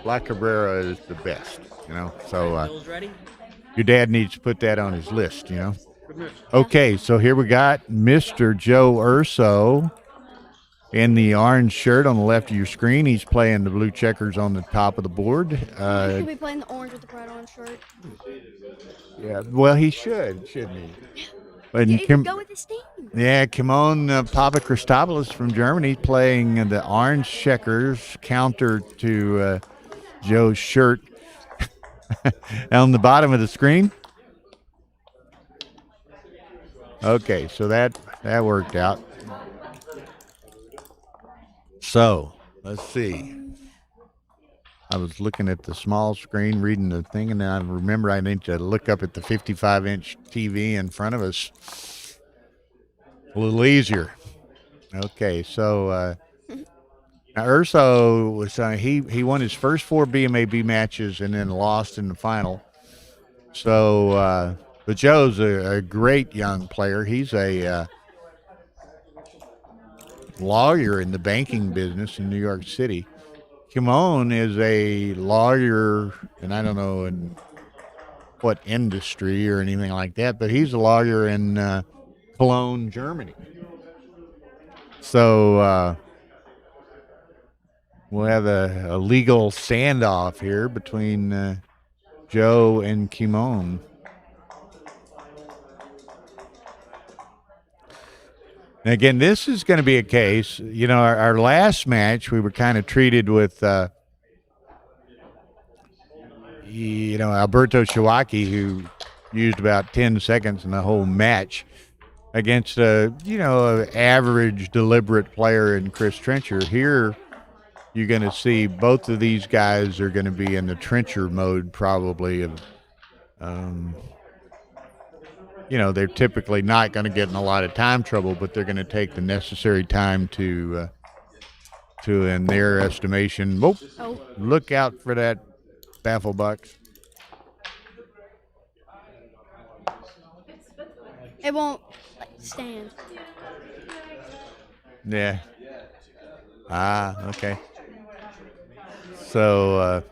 La Cabrera is the best, you know. So Bill's ready? your dad needs to put that on his list, you know. Yeah. Okay, so here we got Mr. Joe Urso in the orange shirt on the left of your screen. He's playing the blue checkers on the top of the board. He should be playing the orange with the bright orange shirt. Yeah, well, he should, shouldn't he? And Go with his team. yeah, Kimon Papachristopoulos from Germany playing the orange checkers counter to Joe's shirt on the bottom of the screen. Okay, so that worked out. So let's see. I was looking at the small screen, reading the thing, and then I remember I need to look up at the 55-inch TV in front of us. A little easier. Okay, so now Urso was he won his first 4 BMAB matches and then lost in the final. So, but Joe's a great young player. He's a lawyer in the banking business in New York City. Kimon is a lawyer, and I don't know in what industry or anything like that, but he's a lawyer in Cologne, Germany. So we'll have a legal standoff here between Joe and Kimon. And again, this is going to be a case. You know, our last match, we were kind of treated with, Alberto Shawaki, who used about 10 seconds in the whole match against an average, deliberate player in Chris Trencher. Here, you're going to see both of these guys are going to be in the Trencher mode probably of they're typically not going to get in a lot of time trouble, but they're going to take the necessary time to in their estimation, look out for that baffle box. It won't stand. Yeah. Okay. So,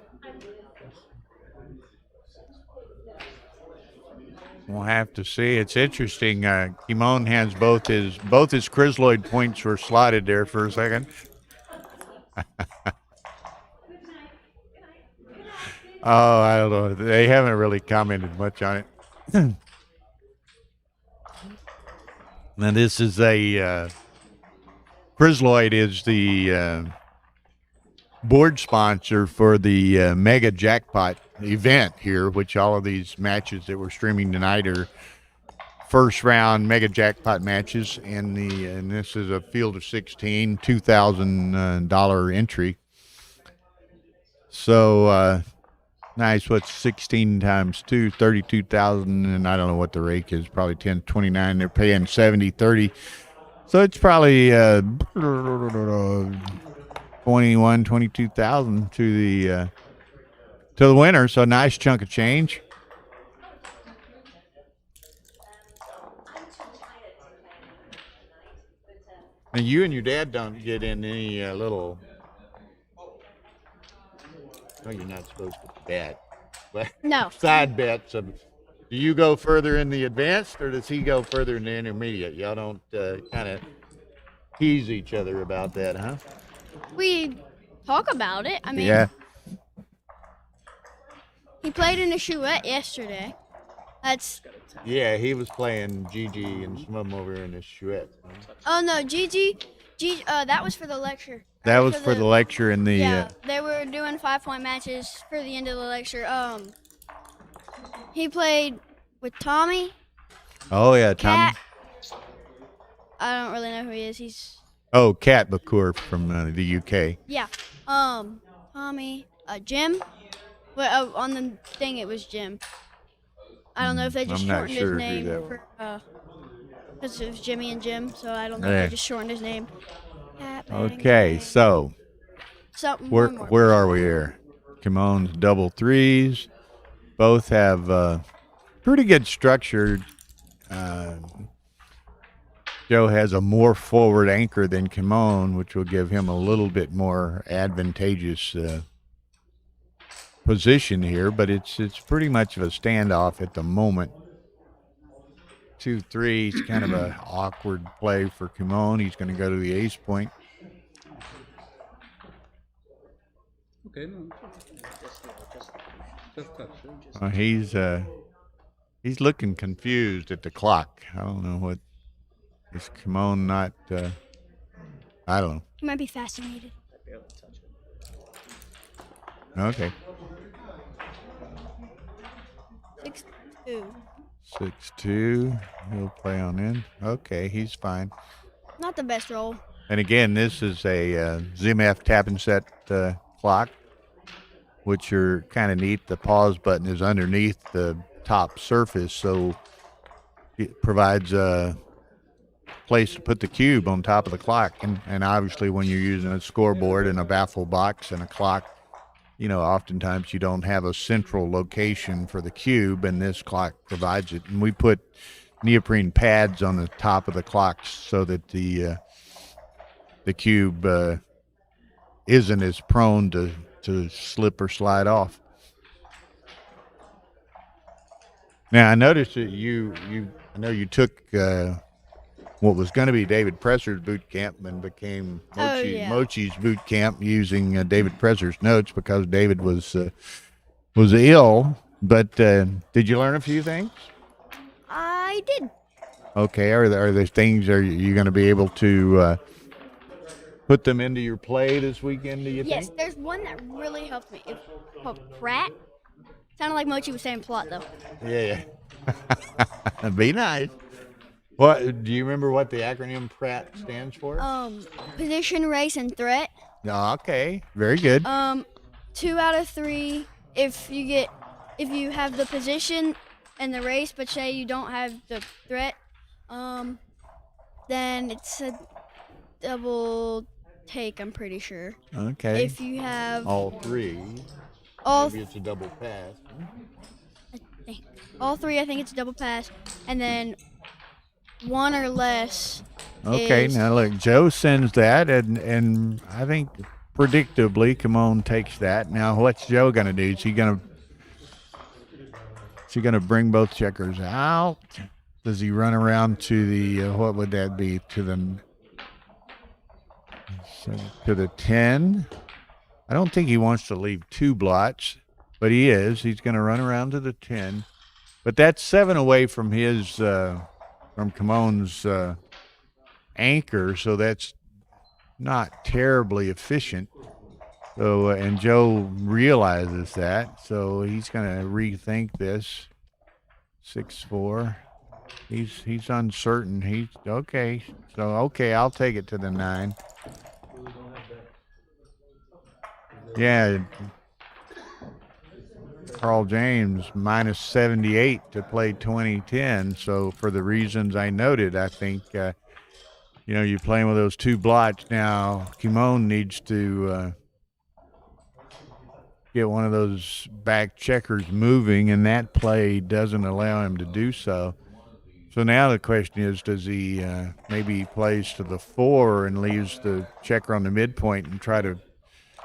we'll have to see. It's interesting. Kimon has both his Chrysloid points were slotted there for a second. Oh, I don't know. They haven't really commented much on it. Now this is a Chrysloid is the board sponsor for the Mega Jackpot event here, which all of these matches that we're streaming tonight are first round Mega Jackpot matches, and this is a field of 16, $2,000 entry. So nice. What's 16 times 2? 32,000, and I don't know what the rake is. Probably 10.29. They're paying 70.30. So it's probably 22,000 to the winner. So nice chunk of change. And you and your dad don't get in any little. No, you're not supposed to bet. But No. Side bets. Do you go further in the advanced, or does he go further in the intermediate? Y'all don't kind of tease each other about that, huh? We talk about it. I mean, Yeah. He played in a chouette yesterday. Yeah, he was playing Gigi and Swim over in his chouette. Oh no, Gigi, that was for the lecture. That was for the lecture in the. Yeah, they were doing 5-point matches for the end of the lecture. He played with Tommy. Oh yeah, Tommy. Kat. I don't really know who he is. He's. Oh, Kat McCourt from the UK. Yeah. Tommy. Jim. Well, on the thing it was Jim. I don't know if they just shortened his name because it was Jimmy and Jim, so I don't know if they just shortened his name. Okay, so where are we here? Kimon's double threes. Both have pretty good structure. Joe has a more forward anchor than Kimon, which will give him a little bit more advantageous position here, but it's pretty much of a standoff at the moment. 2-3 is kind of an awkward play for Kimon. He's going to go to the ace point. Okay, no, just touch. He's looking confused at the clock. I don't know what is Kimon not. I don't know. He might be fascinated. Okay. 6-2. 6-2. He'll play on in. Okay, he's fine. Not the best roll. And again, this is a ZMF tap and set clock, which are kind of neat. The pause button is underneath the top surface, so it provides a place to put the cube on top of the clock. And obviously, when you're using a scoreboard and a baffle box and a clock, oftentimes you don't have a central location for the cube, and this clock provides it. And we put neoprene pads on the top of the clocks so that the cube isn't as prone to slip or slide off. Now I noticed that I know you took what was going to be David Presser's boot camp and became Mochi's boot camp using David Presser's notes because David was ill. But did you learn a few things? I did. Okay, are there things? Are you going to be able to put them into your play this weekend? Do you think? Yes, there's one that really helped me. It's called Pratt. Sounded like Mochi was saying plot though. Yeah. Be nice. What do you remember? What the acronym PRAT stands for? Position, race, and threat. Okay, very good. 2 out of 3. If you have the position and the race, but say you don't have the threat, then it's a double take. I'm pretty sure. Okay. If you have all 3, maybe it's a double pass. All 3, I think it's a double pass, and then 1 or less. Okay, now look, Joe sends that, and I think predictably, Kimon takes that. Now, what's Joe going to do? Is he going to bring both checkers out? Does he run around to the what would that be? To the 10? I don't think he wants to leave 2 blots, but he is. He's going to run around to the 10. But that's 7 away from his from Kimon's anchor, so that's not terribly efficient. So and Joe realizes that, so he's going to rethink this. 6-4. He's uncertain. He's okay. So okay, I'll take it to the 9. Yeah. Carl James minus 78 to play 2010. So for the reasons I noted, I think you're playing with those 2 blots now. Kimon needs to get one of those back checkers moving, and that play doesn't allow him to do so. So now the question is, does he maybe he plays to the 4 and leaves the checker on the midpoint and try to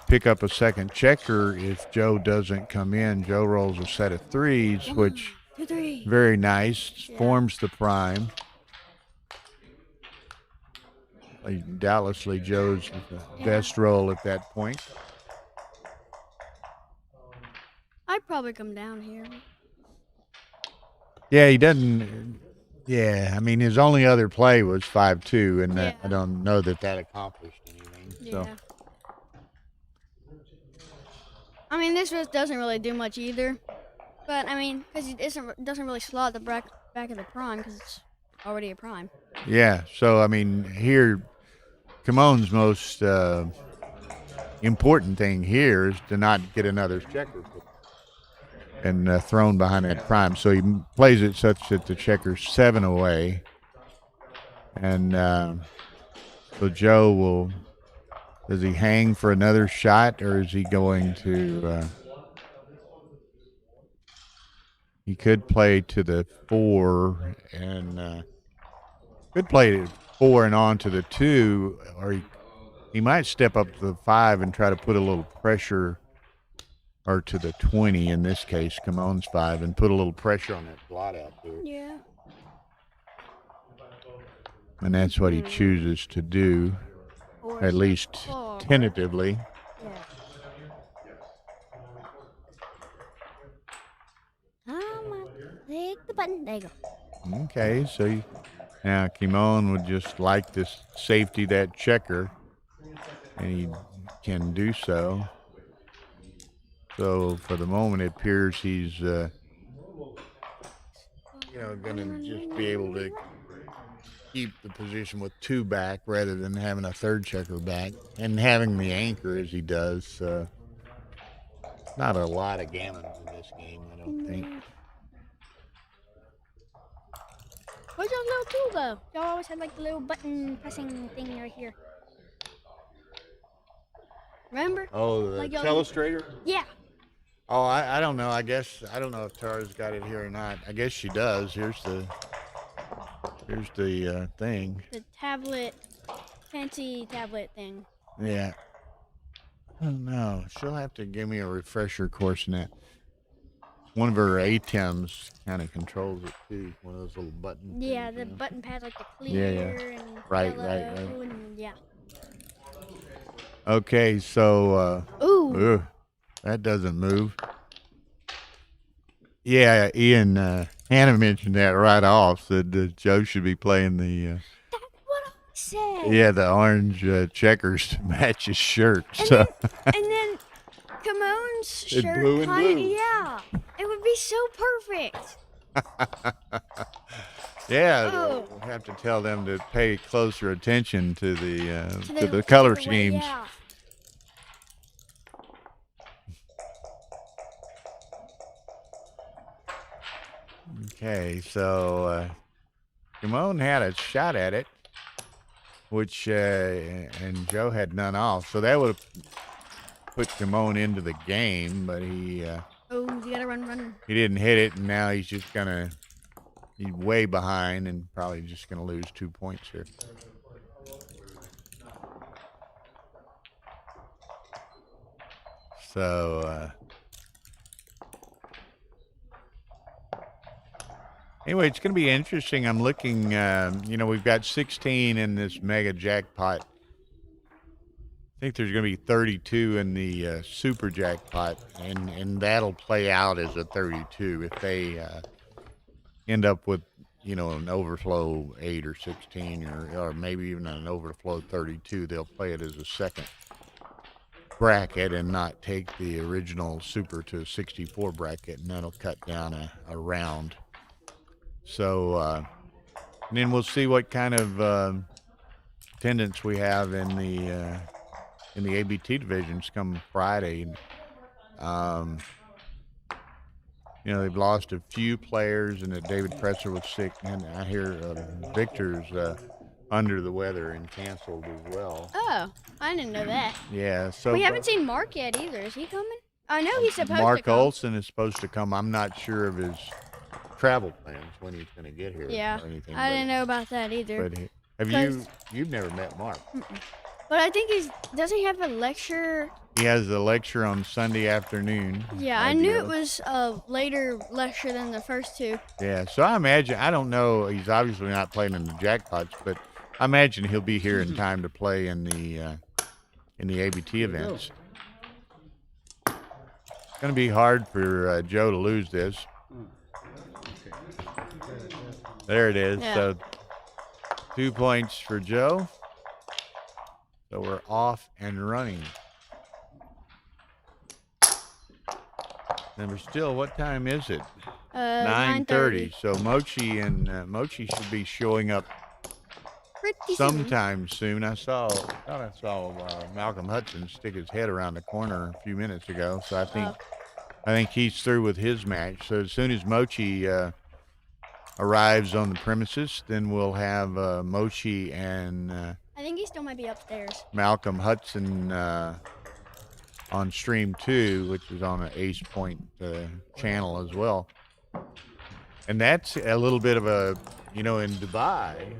pick up a second checker if Joe doesn't come in? Joe rolls a set of 3s, which 2, 3. Very nice, forms the prime. Doubtlessly Joe's best roll at that point. I'd probably come down here. Yeah, he doesn't. Yeah, I mean, his only other play was 5-2, and I don't know that accomplished anything. Yeah. So. I mean, this doesn't really do much either. But, I mean, because it doesn't really slot the back of the prime because it's already a prime. Yeah, so, I mean, here, Kimon's most important thing here is to not get another checker and thrown behind that prime. So he plays it such that the checker's 7 away. And so Joe will, does he hang for another shot, or is he going to, he could play to the 4 and could play to 4 and on to the 2, or he might step up to the 5 and try to put a little pressure or to the 20 in this case, Kimon's 5, and put a little pressure on that blot out there. Yeah. And that's what he chooses to do, at least tentatively. Yeah. Click the button. There you go. Okay, so now Kimon would just like this safety, that checker, and he can do so. So for the moment, it appears he's, going to just be able to keep the position with 2 back rather than having a 3rd checker back, and having the anchor as he does. Not a lot of gammons in this game, I don't think. Where's your little tool go? Y'all always had like the little button pressing thing right here. Remember? Oh, the like telestrator? Yeah. Oh, I don't know. I don't know if Tara's got it here or not. I guess she does. Here's the thing. The tablet, fancy tablet thing. Yeah. Oh no, she'll have to give me a refresher course in that. One of her ATEMs kind of controls it too. One of those little buttons. Yeah, the button pad like the clear and right. and yeah. Okay, so Ooh. That doesn't move. Yeah, Ian, Hannah mentioned that right off. Said Joe should be playing the. That's what I said. Yeah, the orange checkers to match his shirt. And so. then Kimon's shirt. Blue and blue. Yeah, it would be so perfect. Yeah, Oh. we'll have to tell them to pay closer attention to the color schemes. Yeah. Okay, so Kimon had a shot at it, which and Joe had none off, so that would have put Kimon into the game, but he Oh, you gotta run. he didn't hit it, and now he's way behind and probably just gonna lose 2 points here. So anyway, it's going to be interesting. I'm looking, we've got 16 in this mega jackpot. I think there's going to be 32 in the super jackpot, and that'll play out as a 32 if they end up with, an overflow 8 or 16 or maybe even an overflow 32. They'll play it as a second bracket and not take the original super to 64 bracket, and that'll cut down a round. So, and then we'll see what kind of attendance we have in the ABT divisions come Friday. They've lost a few players, and that David Presser was sick, and I hear Victor's under the weather and canceled as well. Oh, I didn't know that. Yeah, so We haven't seen Mark yet either. Is he coming? I know he's supposed to Mark come. Olson is supposed to come. I'm not sure of his travel plans when he's going to get here. Yeah, or anything, I didn't know about that either. But you've never met Mark? Mm-mm. But I think doesn't he have a lecture? He has a lecture on Sunday afternoon. Yeah, I knew it was a later lecture than the first two. Yeah, so I imagine, I don't know, he's obviously not playing in the jackpots, but I imagine he'll be here in time to play in the ABT events. It's going to be hard for Joe to lose this. There it is. Yeah. So 2 points for Joe. So we're off and running. And we're still, what time is it? 9:30. So Mochi should be showing up Pretty sometime soon. I thought I saw Malcolm Hudson stick his head around the corner a few minutes ago. So I think he's through with his match. So as soon as Mochi arrives on the premises, then we'll have Mochi and I think he still might be upstairs. Malcolm Hudson on stream 2, which is on an Ace Point channel as well. And that's a little bit of a, in Dubai,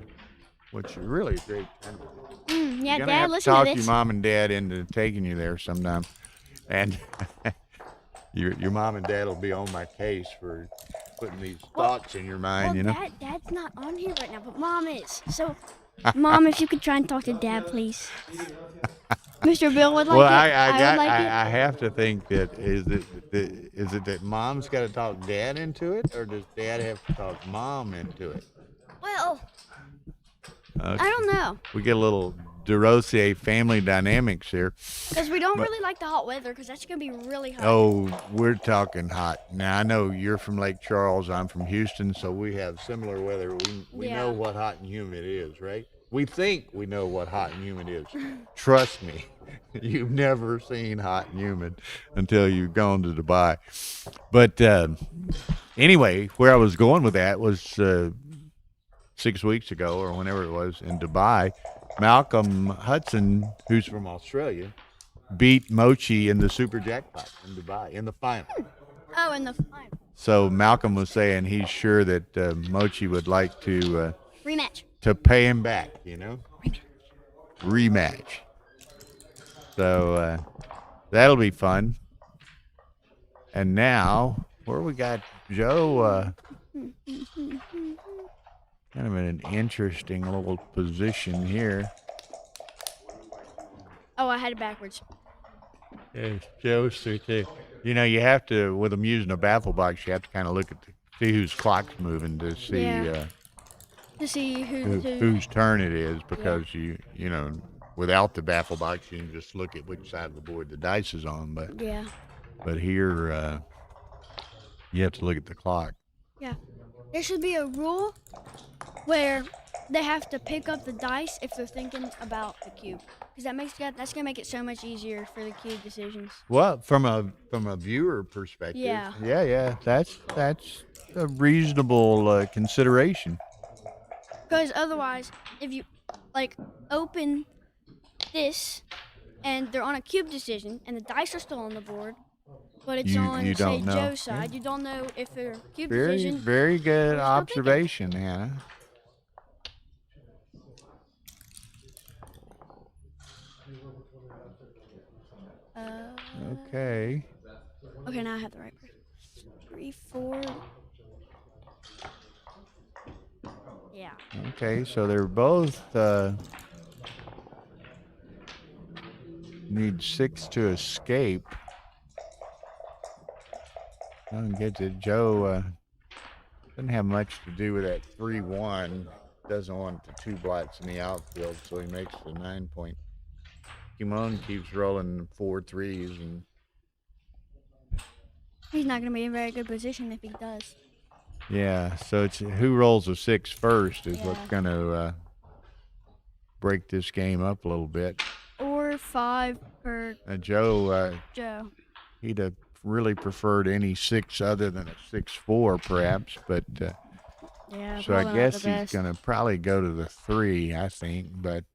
which is really a great country. Yeah, You're Dad, have to listen talk to this. your mom and dad into taking you there sometime. And Your mom and dad will be on my case for putting these thoughts in your mind, you know? Dad's not on here right now, but Mom is. So, Mom, if you could try and talk to Dad, please. Mr. Bill would like Well, it. I have to think that is it that mom's got to talk dad into it, or does dad have to talk mom into it? Well, Okay. I don't know. We get a little DeRosier family dynamics here. Because we don't really like the hot weather, because that's going to be really hot. Oh, we're talking hot. Now, I know you're from Lake Charles. I'm from Houston, so we have similar weather. We know what hot and humid is, right? We think we know what hot and humid is. Trust me, you've never seen hot and humid until you've gone to Dubai. But anyway, where I was going with that was 6 weeks ago or whenever it was in Dubai, Malcolm Hudson, who's from Australia, beat Mochi in the Super Jackpot in Dubai in the final. Oh, in the final. So Malcolm was saying he's sure that Mochi would like to Rematch. to pay him back, you know? Rematch. So that'll be fun. And now, where we got Joe, kind of in an interesting little position here. Oh, I had it backwards. Yeah, Joe's too. You know, you have to, with them using a baffle box, you have to kind of look at see whose clock's moving to see To see whose turn it is, because you know, without the baffle box, you can just look at which side of the board the dice is on. But here, you have to look at the clock. Yeah. There should be a rule where they have to pick up the dice if they're thinking about the cube, because that's gonna make it so much easier for the cube decisions. Well, from a viewer perspective, yeah, that's a reasonable consideration. Because otherwise, if you open this and they're on a cube decision and the dice are still on the board, but it's on say Joe's side, you don't know if they're cube decision. Very good observation, Hannah. Okay. Okay, now I have the right person. 3, 4. Yeah. Okay, so they're both need 6 to escape. I don't get it. Joe doesn't have much to do with that 3-1. Doesn't want the 2 blocks in the outfield, so he makes the 9-point. Kimon keeps rolling 4 3s, and he's not going to be in a very good position if he does. Yeah, so it's who rolls a 6 first is what's going to break this game up a little bit. Or 5 per Joe. He'd have really preferred any 6 other than a 6-4, perhaps, but so I guess he's going to probably go to the 3, I think, but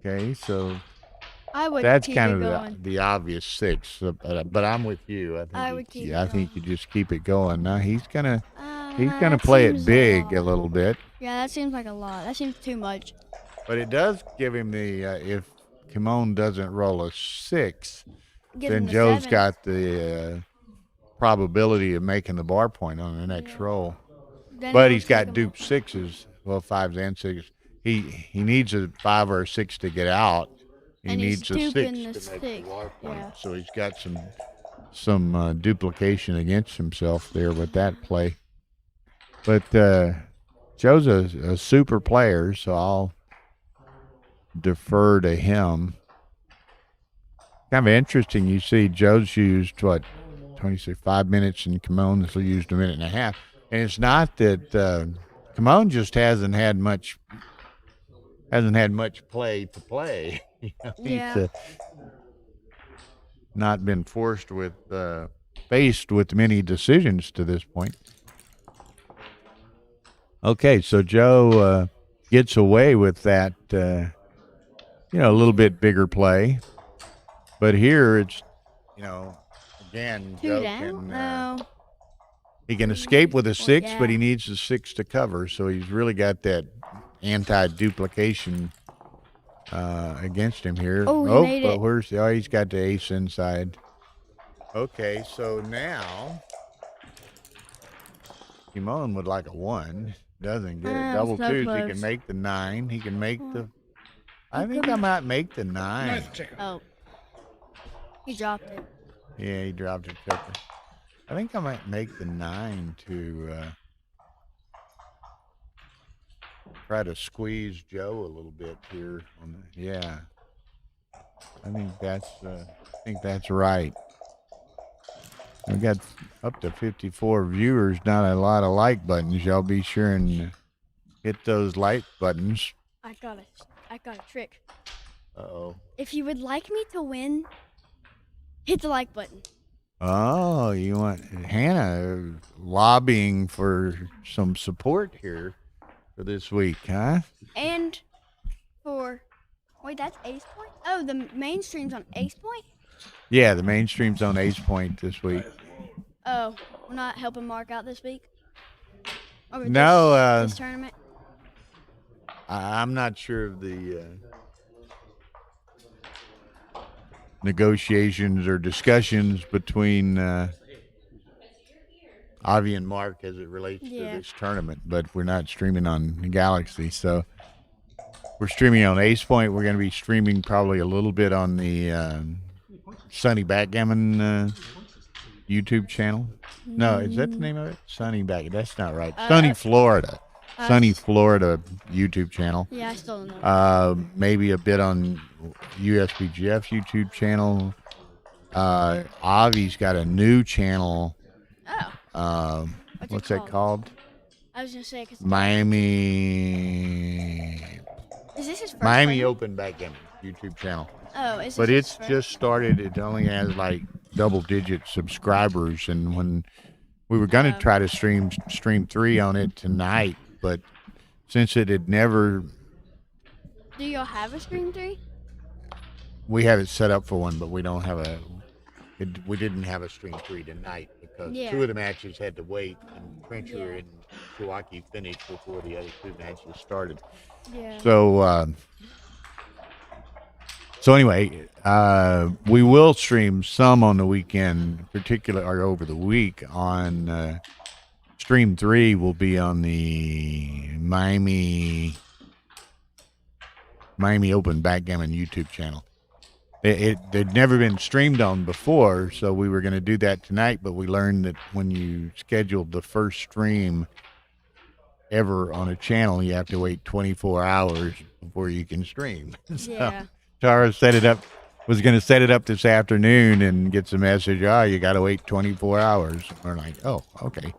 okay, so that's kind of the obvious 6, but I'm with you. I think you just keep it going. Now he's gonna play it big a little bit. Yeah, that seems like a lot. That seems too much. But it does give him the if Kimon doesn't roll a 6, then Joe's got the probability of making the bar point on the next roll. But he's got duped 6s, well, 5s and 6s. He needs a 5 or a 6 to get out. He needs a 6 to make the bar point. Yeah. So he's got some duplication against himself there with that play. But Joe's a super player, so I'll defer to him. Kind of interesting. You see Joe's used, 5 minutes, and Kimon's used a minute and a half. And it's not that Kimon just hasn't had much play to play. He's not been faced with many decisions to this point. Okay, so Joe gets away with that, a little bit bigger play. But here it's, again, Joe he can escape with a 6, but he needs the 6 to cover. So he's really got that anti-duplication against him here. Oh, he made but it. he's got the ace inside. Okay, so now Kimon would like a 1. Doesn't get it. Double so twos. close. He can make the 9. He can make the. I think I might make the 9. Nice checker. Oh. He dropped it. Yeah, he dropped a checker. I think I might make the 9 to try to squeeze Joe a little bit here. Yeah, I think that's right. We got up to 54 viewers. Not a lot of like buttons. Y'all be sure and hit those like buttons. I got a trick. Uh-oh. If you would like me to win, hit the like button. Oh, you want Hannah lobbying for some support here for this week, huh? And wait, that's Ace Point? Oh, the mainstream's on Ace Point? Yeah, the mainstream's on Ace Point this week. Oh, we're not helping Mark out this week? Or No, this tournament? I'm not sure of the negotiations or discussions between Avi and Mark as it relates to this tournament, but we're not streaming on Galaxy, so we're streaming on Ace Point. We're going to be streaming probably a little bit on the Sunny Backgammon YouTube channel. No, is that the name of it? Sunny Back. That's not right. Sunny Florida. Sunny Florida YouTube channel. Yeah, I still don't know. Maybe a bit on USBGF's YouTube channel. Avi's got a new channel. Oh. What's that called? I was going to say, Miami. Is this his first Miami tournament? Open Backgammon YouTube channel. Oh, is this But his it's first? just started. It only has like double-digit subscribers, and when we were going to try to stream 3 on it tonight, but since it had never, Do y'all have a Stream 3? we have it set up for one, but we don't have we didn't have a stream 3 tonight because 2 of the matches had to wait, and Trencher and Shiwaki finished before the other 2 matches started. Yeah. So anyway, we will stream some on the weekend, particularly or over the week. On stream 3 will be on the Miami Open Backgammon YouTube channel. They'd never been streamed on before, so we were going to do that tonight. But we learned that when you schedule the first stream ever on a channel, you have to wait 24 hours before you can stream. Yeah. Tara was going to set it up this afternoon and gets a message, you got to wait 24 hours. We're like, oh, okay.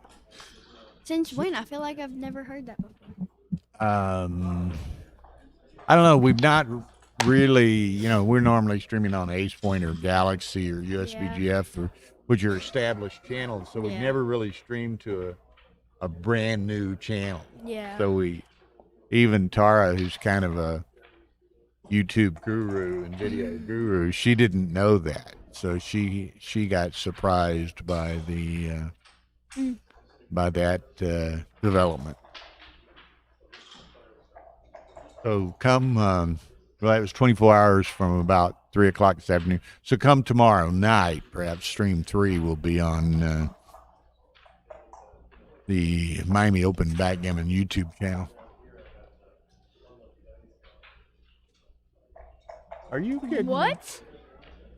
Since when? I feel like I've never heard that before. I don't know. We've not really, we're normally streaming on Ace Point or Galaxy or USBGF, which are established channels. So we've never really streamed to a brand new channel. Yeah. So even Tara, who's kind of a YouTube guru and video guru, she didn't know that, so she got surprised by the by that development. So come, it was 24 hours from about 3 o'clock this afternoon. So come tomorrow night, perhaps stream 3 will be on the Miami Open Backgammon YouTube channel. Are you kidding? What?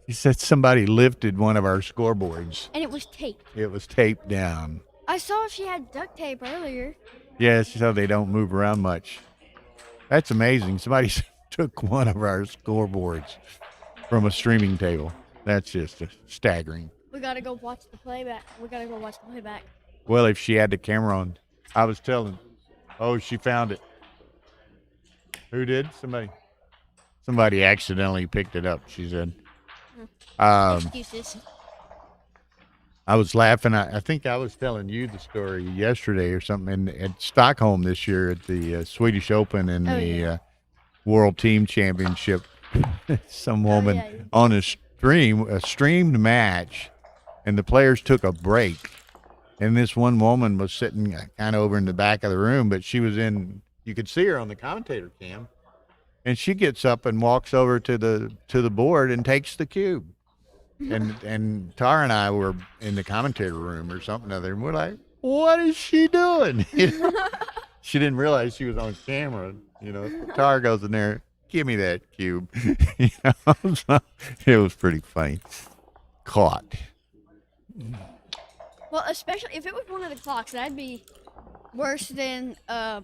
He said somebody lifted one of our scoreboards. And it was taped. It was taped down. I saw she had duct tape earlier. Yes, so they don't move around much. That's amazing. Somebody took one of our scoreboards from a streaming table. That's just staggering. We gotta go watch the playback. Well, if she had the camera on, I was telling. Oh, she found it. Who did? Somebody accidentally picked it up, she said. Excuses. I was laughing. I think I was telling you the story yesterday or something. At Stockholm this year at the Swedish Open and the World Team Championship, some woman on a streamed match, and the players took a break. And this one woman was sitting kind of over in the back of the room, but she was you could see her on the commentator cam. And she gets up and walks over to the board and takes the cube. And Tara and I were in the commentary room or something other, and we're like, "What is she doing?" She didn't realize she was on camera. Tara goes in there, "Give me that cube." So it was pretty funny. Caught. Well, especially if it was one of the clocks, that'd be worse than. Yeah.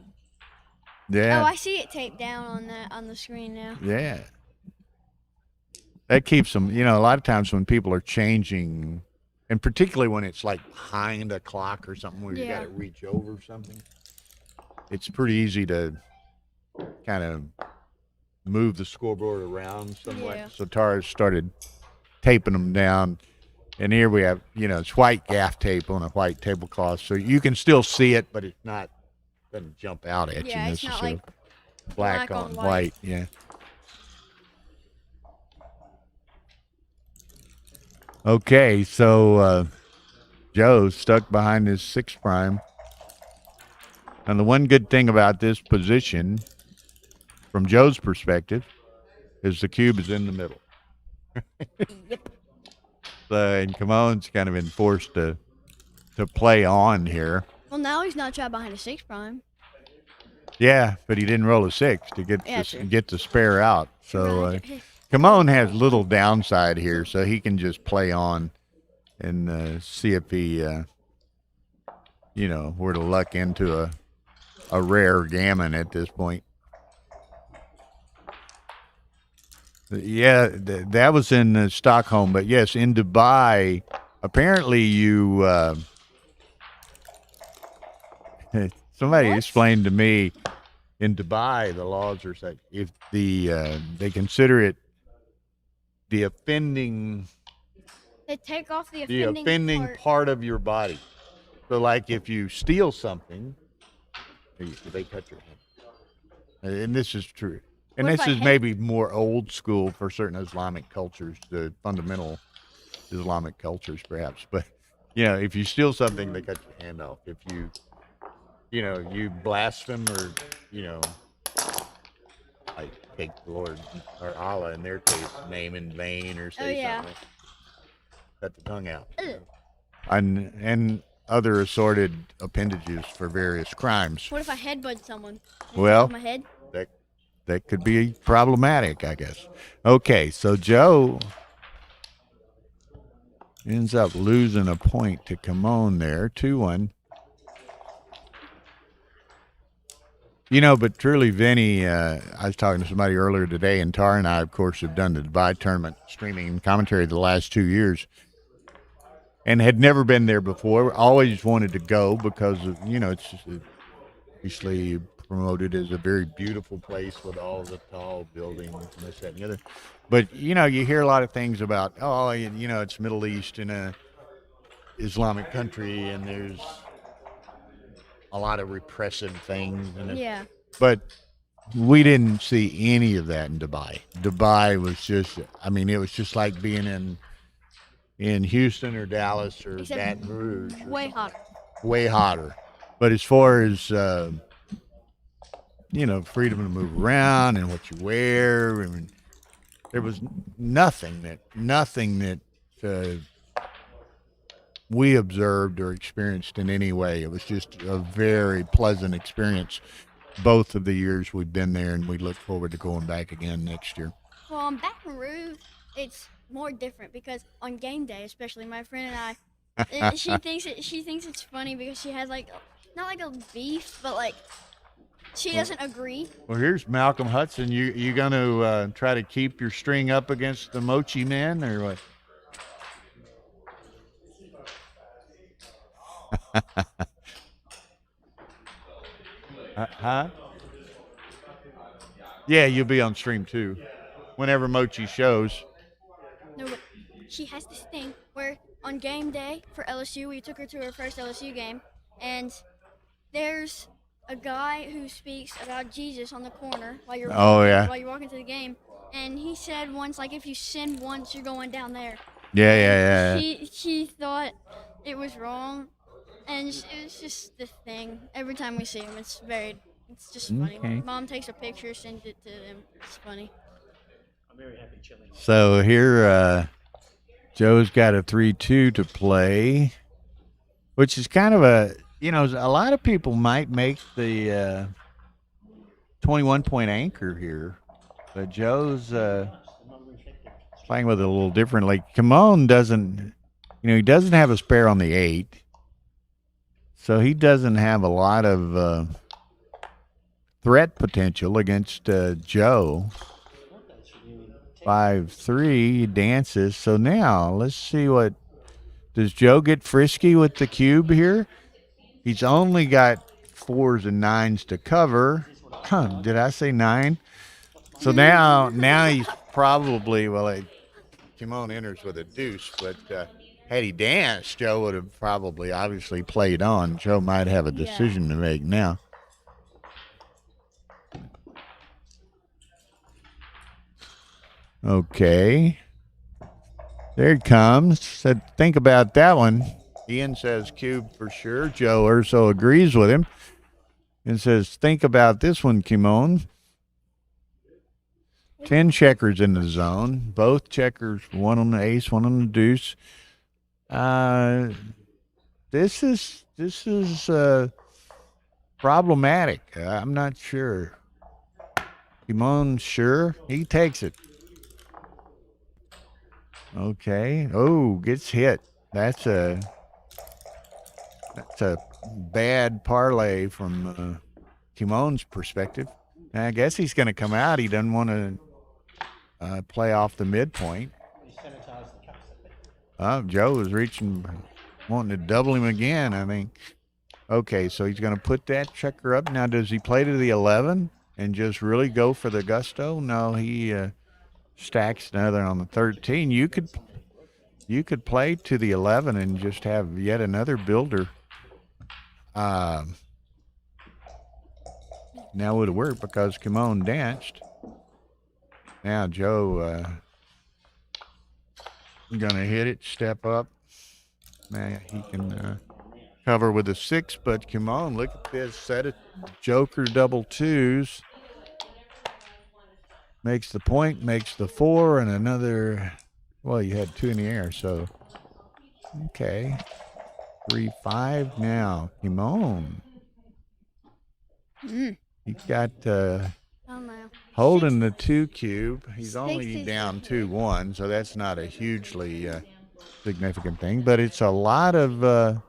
Oh, I see it taped down on the screen now. Yeah. That keeps them, a lot of times when people are changing, and particularly when it's like behind a clock or something where you got to reach over something, it's pretty easy to kind of move the scoreboard around somewhat. Yeah. So Tara started taping them down. And here we have, it's white gaff tape on a white tablecloth. So you can still see it, but it's not, doesn't jump out at you necessarily. It's not like black on white. Yeah. Okay, so Joe's stuck behind his 6 prime. And the one good thing about this position, from Joe's perspective, is the cube is in the middle. Yep. And Kimon's kind of been forced to play on here. Well, now he's not trapped behind a 6 prime. Yeah, but he didn't roll a 6 to get the spare out. So Kimon has little downside here, so he can just play on and see if he, were to luck into a rare gammon at this point. Yeah, that was in Stockholm, but yes, in Dubai, apparently you. Somebody explained to me, in Dubai the laws are such if they consider it the offending. They take off the offending part of your body. So, like if you steal something, they cut your hand, and this is true. And this is maybe more old school for certain Islamic cultures, the fundamental Islamic cultures, perhaps. But, if you steal something, they cut your hand off. If you, you blaspheme or, like take the Lord or Allah in their case, name in vain or say something, cut the tongue out. And other assorted appendages for various crimes. What if I headbutt someone? Well, my head? That could be problematic, I guess. Okay, so Joe ends up losing a point to Kimon there, 2-1. But truly, Vinny, I was talking to somebody earlier today, and Tara and I, of course, have done the Dubai tournament streaming and commentary the last 2 years, and had never been there before. Always wanted to go because of, it's just obviously promoted as a very beautiful place with all the tall buildings and this, that, and the other. But, you hear a lot of things about, it's Middle East in a Islamic country and there's a lot of repressive things. Yeah. But we didn't see any of that in Dubai. Dubai was just, it was just like being in Houston or Dallas or Baton Rouge. Way hotter. Way hotter. But as far as, freedom to move around and what you wear, there was nothing that we observed or experienced in any way. It was just a very pleasant experience both of the years we've been there, and we look forward to going back again next year. Well, on Baton Rouge, it's more different because on game day, especially my friend and I, she thinks it's funny because she has not like a beef, but she doesn't agree. Well, here's Malcolm Hudson. You going to try to keep your string up against the Mochi man, or what? Huh? Yeah, you'll be on stream too, whenever Mochi shows. No, but she has this thing where on game day for LSU, we took her to her first LSU game, and there's a guy who speaks about Jesus on the corner while you're walking to the game, and he said once, if you sin once, you're going down there. Yeah. She thought it was wrong, and it's just the thing. Every time we see him, it's very It's just funny. Okay. Mom takes a picture, sends it to them. It's funny. I'm very happy chilling. So here, Joe's got a 3-2 to play, which is kind of a lot of people might make the 21-point anchor here, but Joe's playing with it a little differently. Kimon doesn't, he doesn't have a spare on the 8, so he doesn't have a lot of threat potential against Joe. 5-3, he dances. So now let's see does Joe get frisky with the cube here? He's only got 4s and 9s to cover. Did I say 9? So now he's probably, Kimon enters with a deuce, but had he danced, Joe would have probably obviously played on. Joe might have a decision to make now. Okay. There it comes. Said, think about that one. Ian says cube for sure. Joe Urso agrees with him and says, think about this one, Kimon. 10 checkers in the zone. Both checkers, one on the ace, one on the deuce. This is problematic. I'm not sure. Kimon, sure. He takes it. Okay. Oh, gets hit. That's a bad parlay from Kimon's perspective. And I guess he's going to come out. He doesn't want to play off the midpoint. Joe is wanting to double him again, I think. Okay, so he's going to put that checker up. Now, does he play to the 11 and just really go for the gusto? No, he stacks another on the 13. You could play to the 11 and just have yet another builder. Now would have worked because Kimon danced. Now Joe gonna hit it, step up. Now he can cover with a 6, but Kimon, look at this, set of joker double 2s. Makes the point, makes the 4, and another, you had 2 in the air, so, okay. 3-5 now. Kimon. He's got holding the 2 cube. He's only down 2-1, so that's not a hugely significant thing, but it's a lot of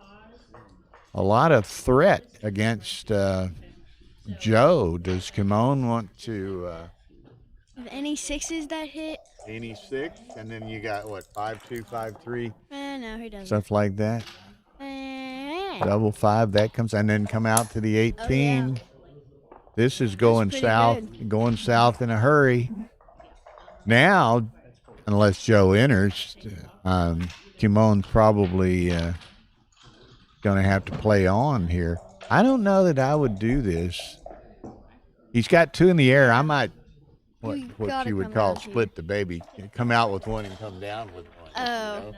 threat against Joe. Does Kimon want to any 6s that hit? Any 6, and then you got 5-2, 5-3. No, he doesn't. Stuff like that. Double 5, that comes, and then come out to the 18. Oh, yeah. This is going south, going south in a hurry. Now, unless Joe enters, Kimon's probably going to have to play on here. I don't know that I would do this. He's got 2 in the air. I might. What you would call split the baby. Come out with 1 and come down with 1. Oh.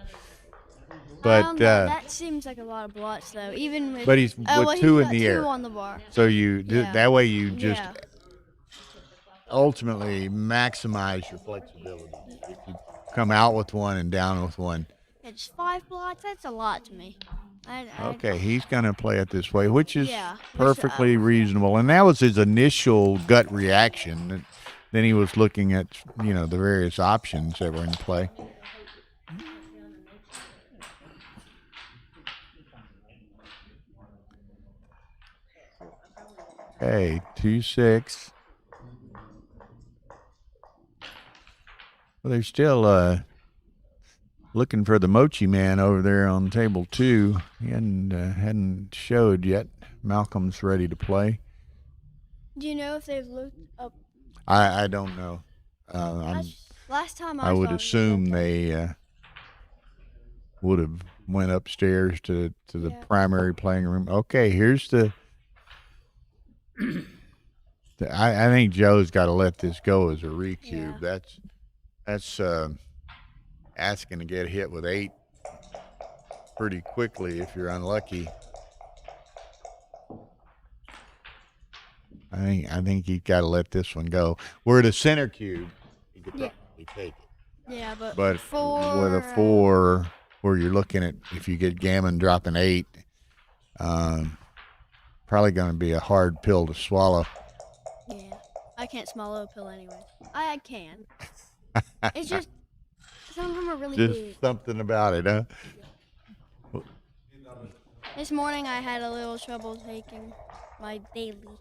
But that seems like a lot of blots, though. Even with. But he's with 2 in the air. 2 on the bar. So that way you just ultimately maximize your flexibility. If you come out with 1 and down with 1. Yeah, just 5 blots. That's a lot to me. Okay, he's going to play it this way, which is perfectly reasonable. And that was his initial gut reaction. Then he was looking at, the various options that were in play. Okay, 2-6. Well, they're still looking for the mochi man over there on table 2. He hadn't showed yet. Malcolm's ready to play. Do you know if they've looked up? I don't know. Last time I would assume they would have went upstairs to the primary playing room. Okay, here's the. I think Joe's got to let this go as a recube. Yeah. That's asking to get hit with 8 pretty quickly if you're unlucky. I think you got to let this one go. We're at a center cube. You could Yeah. probably take it. Yeah, but But four. with a 4, where you're looking at, if you get gammon dropping 8, probably going to be a hard pill to swallow. Yeah, I can't swallow a pill anyway. I can. It's just some of them are really Just big. something about it, huh? This morning I had a little trouble taking my daily,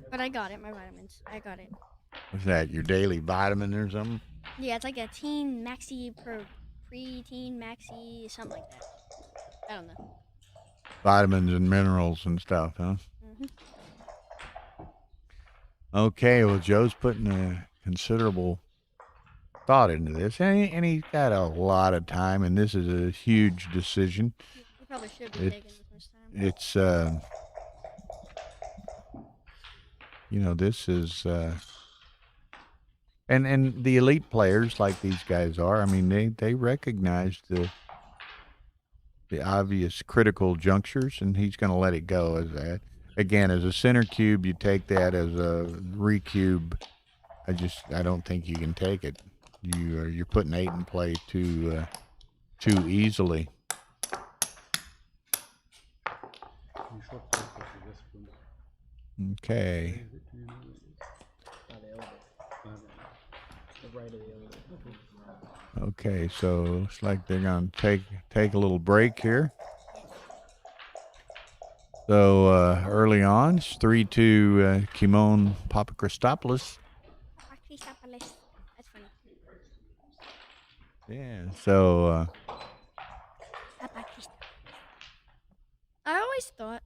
but I got it. My vitamins, I got it. What's that? Your daily vitamin or something? Yeah, it's like a teen maxi pre-teen maxi, something like that. I don't know. Vitamins and minerals and stuff, huh? Mm-hmm. Okay, well, Joe's putting a considerable thought into this, and he's got a lot of time, and this is a huge decision. You probably should be taking the first time. It's, this is, and the elite players like these guys are, I mean, they recognize the obvious critical junctures, and he's going to let it go as that. Again, as a center cube, you take that. As a recube, I don't think you can take it. You're putting 8 in play too easily. Okay. Okay, so looks like they're going to take a little break here. So early on, it's 3-2 Kimon Papachristopoulos. That's funny. Yeah, so I always thought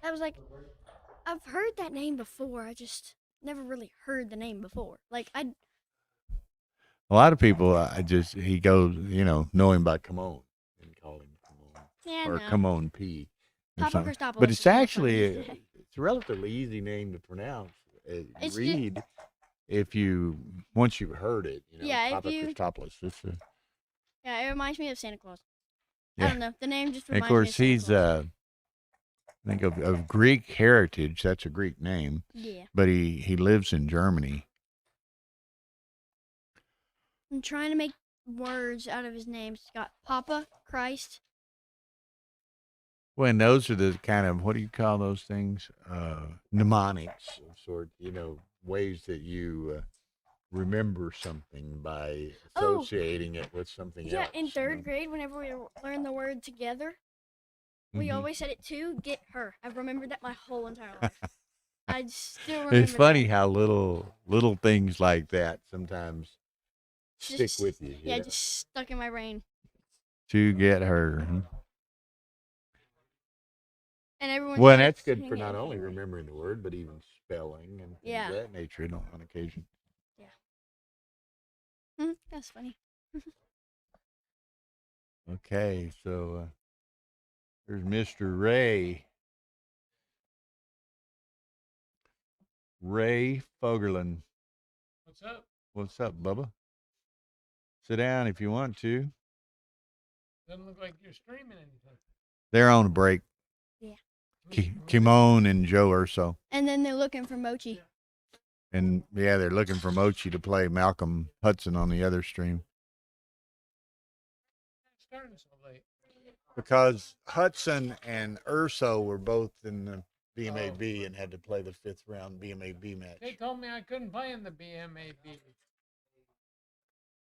I was like, I've heard that name before. I just never really heard the name before. Like a lot of people, he goes, know him by Kimon and call him Kimon, yeah, or no. Kimon P. Papachristopoulos. But it's actually it's a relatively easy name to pronounce. It's Read once you've heard it. Yeah, Papachristopoulos. Yeah, it reminds me of Santa Claus. Yeah. I don't know. The name just And reminds of course, me of he's Santa Claus. I think of Greek heritage. That's a Greek name. Yeah. But he lives in Germany. I'm trying to make words out of his name. It's got Papa, Christ. Well, and those are the kind of, what do you call those things? Mnemonics of sort, ways that you remember something by associating it with something else. Yeah, in third grade, whenever we learned the word together, we always said it to get her. I've remembered that my whole entire life. I still remember It's funny that. how little things like that sometimes stick with you. Yeah, just stuck in my brain. To get her. And everyone. Well, and that's good for not only remembering the word, but even spelling and things of that nature on occasion. Yeah. That's funny. Okay, so there's Mr. Ray. Ray Fogerlin. What's up? What's up, Bubba? Sit down if you want to. Doesn't look like you're streaming anything. They're on a break. Yeah. Kimon and Joe Urso. And then they're looking for Mochi. And yeah, they're looking for Mochi to play Malcolm Hudson on the other stream. Starting so late. Because Hudson and Urso were both in the BMAB and had to play the 5th round BMAB match. They told me I couldn't play in the BMAB.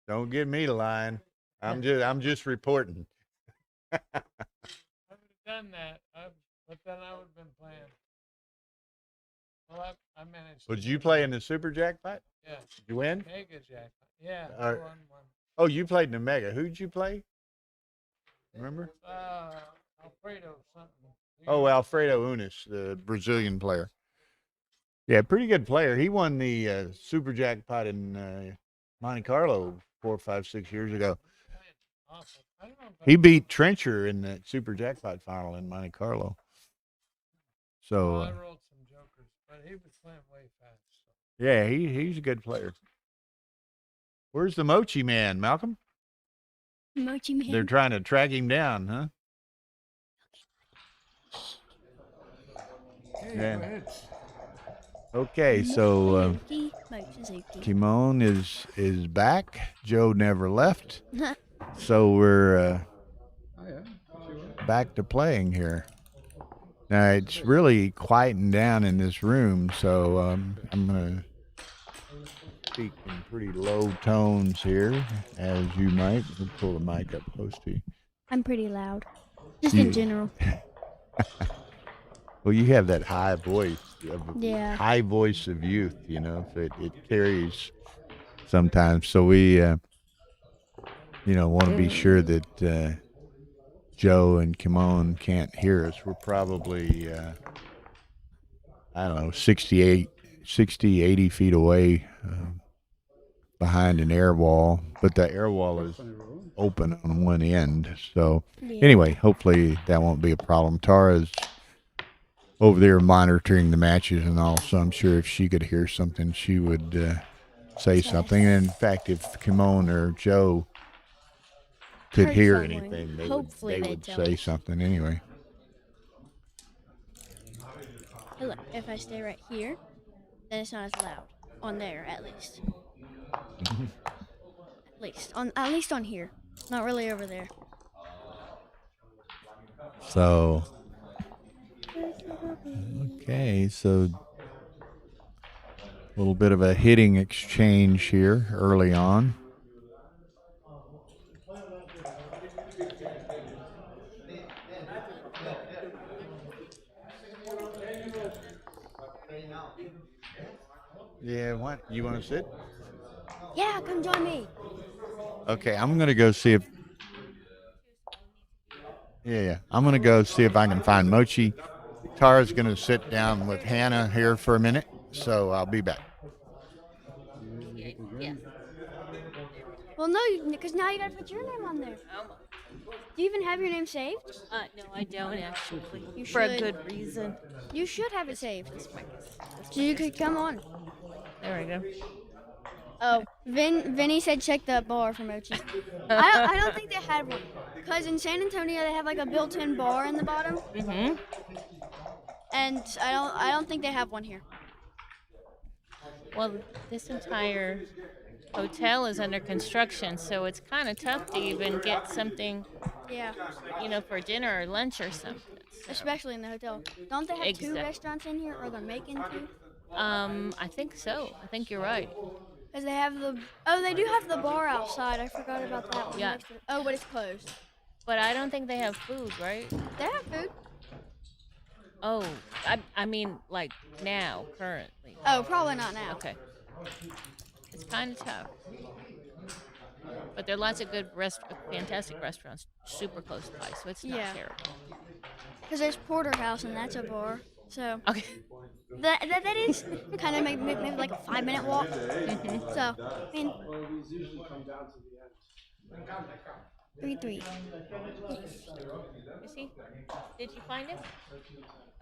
Don't get me to lying. I'm just reporting. I would have done that, but then I would have been playing. Well, I managed. Did you play in the Super Jackpot? Yeah. Did you win? Mega Jackpot. Yeah. One. Won. Oh, you played in the Mega. Who'd you play? Remember? Alfredo something. Oh, Alfredo Unis, the Brazilian player. Yeah, pretty good player. He won the Super Jackpot in Monte Carlo 4, 5, 6 years ago. Awesome. I don't know He beat Trencher in the Super Jackpot final in Monte Carlo. So I rolled some jokers, but he was playing way fast. So. yeah, he's a good player. Where's the Mochi man, Malcolm? Mochi man. They're trying to track him down, huh? Hey, Yeah. go ahead. Okay, so Mochi Mochizuki. Kimon is back. Joe never left, so we're back to playing here. Now it's really quieting down in this room, so I'm gonna speak in pretty low tones here, as you might. We'll pull the mic up close to you. I'm pretty loud, just You- in general. Well, you have that high voice, Yeah. high voice of youth, you know, so it carries sometimes. So we, want to be sure that Joe and Kimon can't hear us. We're probably, I don't know, 60, 80 feet away behind an air wall, but the air wall is open on one end. So anyway, hopefully that won't be a problem. Tara's over there monitoring the matches and all, so I'm sure if she could hear something, she would say something. And in fact, if Kimon or Joe could Heard hear someone. anything, they Hopefully would, they'd they would tell say us. something anyway. Hey, look, if I stay right here, then it's not as loud. On there, at least. At least on here. Not really over there. So, okay, so a little bit of a hitting exchange here early on. Yeah, what? You want to sit? Yeah, come join me. Okay, I'm going to go see if... Yeah. I'm going to go see if I can find Mochi. Tara's going to sit down with Hannah here for a minute, so I'll be back. Yes. Well, no, because now you gotta put your name on there. Do you even have your name saved? No, I don't actually. You For a should. good reason. You should have it saved. So you could come on. There we go. Oh, Vinny said check the bar for Mochi. I don't think they had one. Because in San Antonio, they have like a built-in bar in the bottom. Mm-hmm. And I don't think they have one here. Well, this entire hotel is under construction, so it's kind of tough to even get something, Yeah, for dinner or lunch or something. So, especially in the hotel. Don't they have two Exact- restaurants in here, or they're making two? I think so. I think you're right. Because they have they do have the bar outside. I forgot about that one. Yeah. Oh, but it's closed. But I don't think they have food, right? They have food. Oh, I mean, like now, currently. Oh, probably not now. Okay. It's kind of tough. But there are lots of good, fantastic restaurants super close by, so it's not Yeah. terrible. Because there's Porterhouse, and that's a bar. So Okay. that is kind of maybe like a 5-minute walk. Mm-hmm. So, I mean, 3-3. Is he? Did you find him?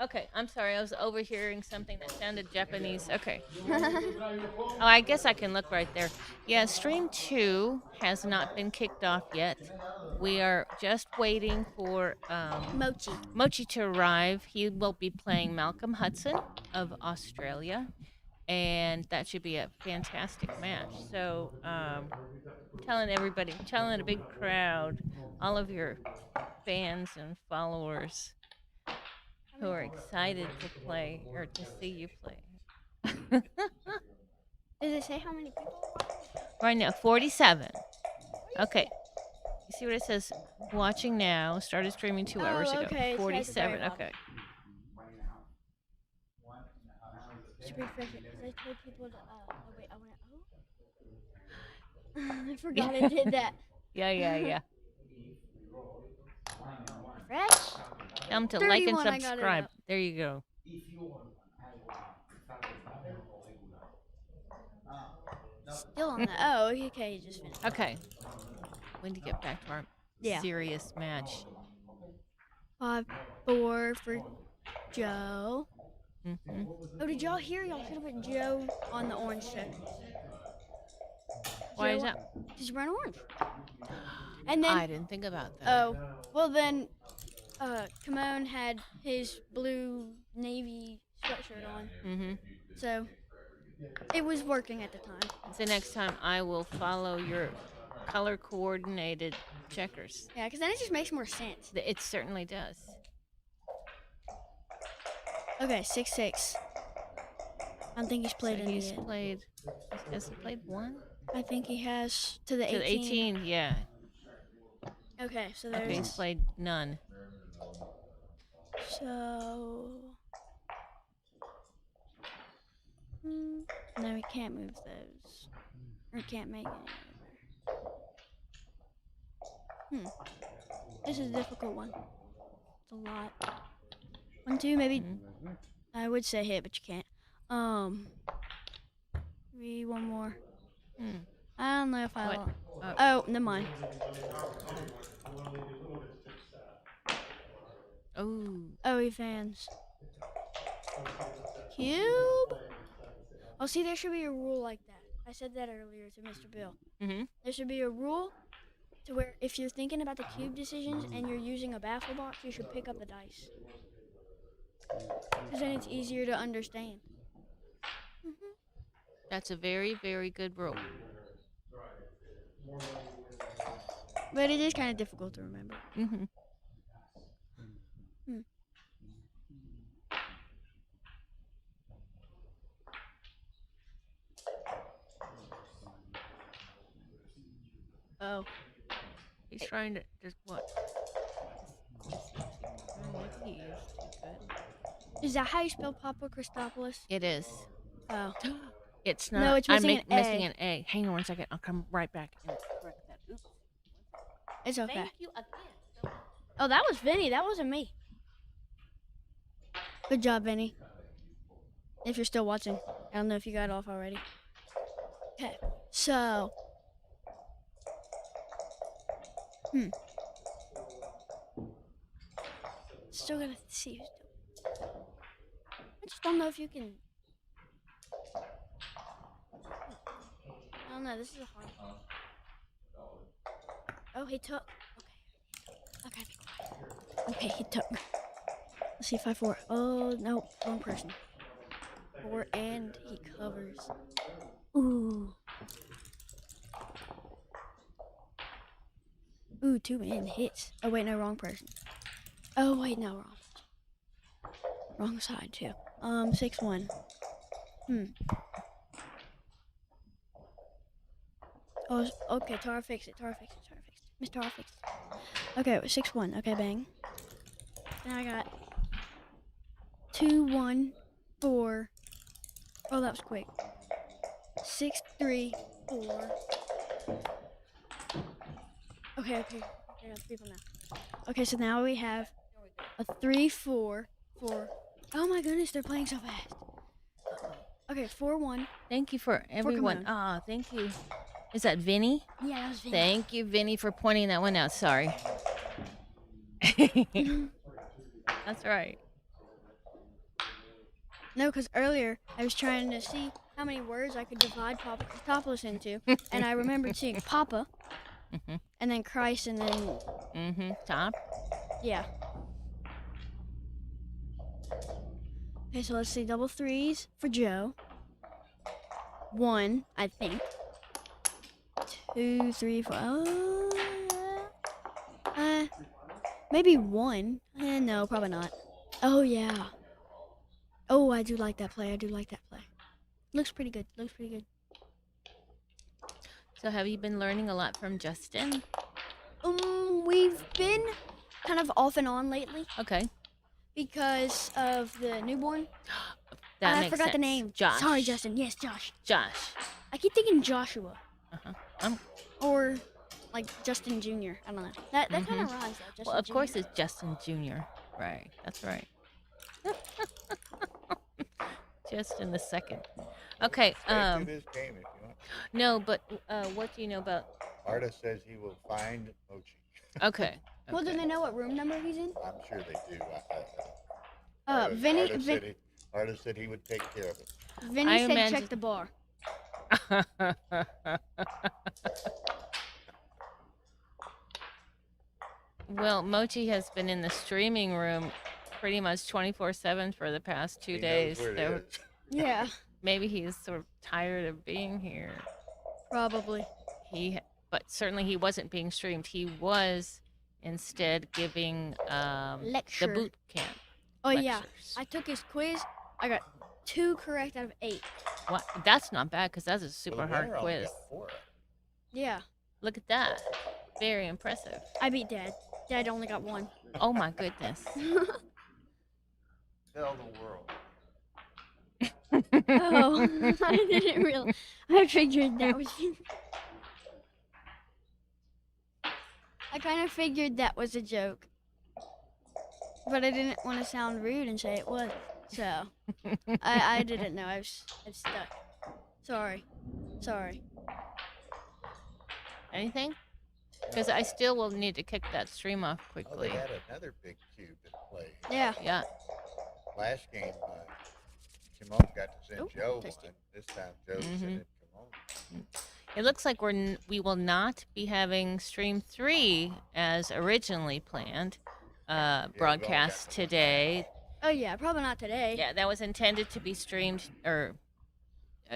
Okay, I'm sorry. I was overhearing something that sounded Japanese. Okay. Oh, I guess I can look right there. Yeah, Stream 2 has not been kicked off yet. We are just waiting for Mochi to arrive. He will be playing Malcolm Hudson of Australia, and that should be a fantastic match. So, telling a big crowd, all of your fans and followers who are excited to play or to see you play. Does it say how many people? Right now, 47. Okay. You see what it says? Watching now. Started streaming 2 hours ago. Okay. 47. Okay. Should refresh it because I told people to. Oh wait, I forgot I did that. Yeah. Refresh. Tell them to like and 31, I got it subscribe. up. There you go. Still on that. Oh, okay, you just finished. Okay. We need to get back to our serious match. 5-4 for Joe. Mm-hmm. Oh, did y'all hear? Y'all should have put Joe on the orange check. Why is Joe- that? Because you ran orange. And then I didn't think about that. well then, Kimon had his blue navy sweatshirt on. Mm-hmm. So it was working at the time. So next time I will follow your color coordinated checkers. Yeah, because then it just makes more sense. It certainly does. Okay, 6-6. I don't think he's played So any he's yet. played. Has he played one? I think he has to the To 18. the 18, yeah. Okay, so there's. Okay, he's played none. So. No, we can't move those. Or can't make any over. This is a difficult one. It's a lot. 1, 2, maybe. I would say hit, but you can't. 3, one more. I don't know if I. What? Oh, never mind. Oh, he fans. Cube? Oh, see, there should be a rule like that. I said that earlier to Mr. Bill. Mm-hmm. There should be a rule to where if you're thinking about the cube decisions and you're using a baffle box, you should pick up the dice. Because then it's easier to understand. That's a very, very good rule. But it is kind of difficult to remember. Mm-hmm. Oh. He's trying to just what? Maybe he is too good. Is that how you spell Papachristopoulos? It is. Oh. It's not. No, it's missing an A. missing an A. Hang on 1 second. I'll come right back and correct that. Oops. It's okay. Thank you again. Oh, that was Vinny. That wasn't me. Good job, Vinny. If you're still watching. I don't know if you got off already. Okay. So. Still gotta see. I just don't know if you can. I don't know. This is a hard one. Oh, he took. Okay. Okay, be quiet. Okay, he took. Let's see, 5-4. Oh, no, wrong person. 4 and he covers. Ooh. Ooh, 2 and hits. Oh, wait, no, wrong person. Oh, wait, no, wrong person. Wrong side, too. 6-1. Oh, okay, Tara fixed it. Miss Tara fixed it. Okay, it was 6-1. Okay, bang. Now I got 2-1, 4. Oh, that was quick. 6-3, 4. Okay, I got people now. Okay, so now we have a 3-4, 4. Oh my goodness, they're playing so fast. Okay, 4-1. Thank you for everyone. Ah, thank you. Is that Vinny? Yeah, that was Vinny. Thank you, Vinny, for pointing that one out. Sorry. That's right. No, because earlier I was trying to see how many words I could divide Papachristopoulos into, and I remembered seeing Papa, and then Christ, and then Top. yeah. Okay, so let's see, double 3s for Joe. 1, I think. 2, 3, 4. Maybe 1. No, probably not. Oh yeah. Oh, I do like that play. Looks pretty good. So have you been learning a lot from Justin? We've been kind of off and on lately Okay. because of the newborn. That I makes forgot the sense. name. Josh. Sorry, Justin. Yes, Josh. Josh. I keep thinking Joshua Uh-huh. or like Justin Jr. I don't know. That kind of rhymes though. Justin Well, of Jr. course it's Justin Jr. Right. That's right. Justin the second. Okay. Stay through this game if you want. No, but what do you know about? Arda says he will find Mochi. Okay. Well, do they know what room number he's in? I'm sure they do. Arda said he would take care of it. Vinny I said imagine- check the bar. Well, Mochi has been in the streaming room pretty much 24/7 for the past 2 He knows days. where it So is. Yeah, maybe he's sort of tired of being here. probably. But certainly he wasn't being streamed. He was instead giving the Lecture. boot camp. Oh yeah, lectures. I took his quiz. I got 2 correct out of 8. What? That's not bad because that's a Well, super the hard winner only quiz. got 4. Yeah, Look at that. Very impressive. I beat Dad. Dad only got 1. Oh my goodness. Tell the world. Oh, I didn't realize. I figured that was. I kind of figured that was a joke, but I didn't want to sound rude and say it was. So I didn't know. I was stuck. Sorry. Anything? Because I still will need to kick that stream off Oh, quickly. they had another big cube at play. Yeah. Yeah. Last game, Kimon got to send Oh, Joe tasty. one. This time Joe sent it Kimon. It looks like we will not be having stream 3 as originally planned broadcast got the one today. Oh yeah, probably not today. Yeah, that was intended to be streamed or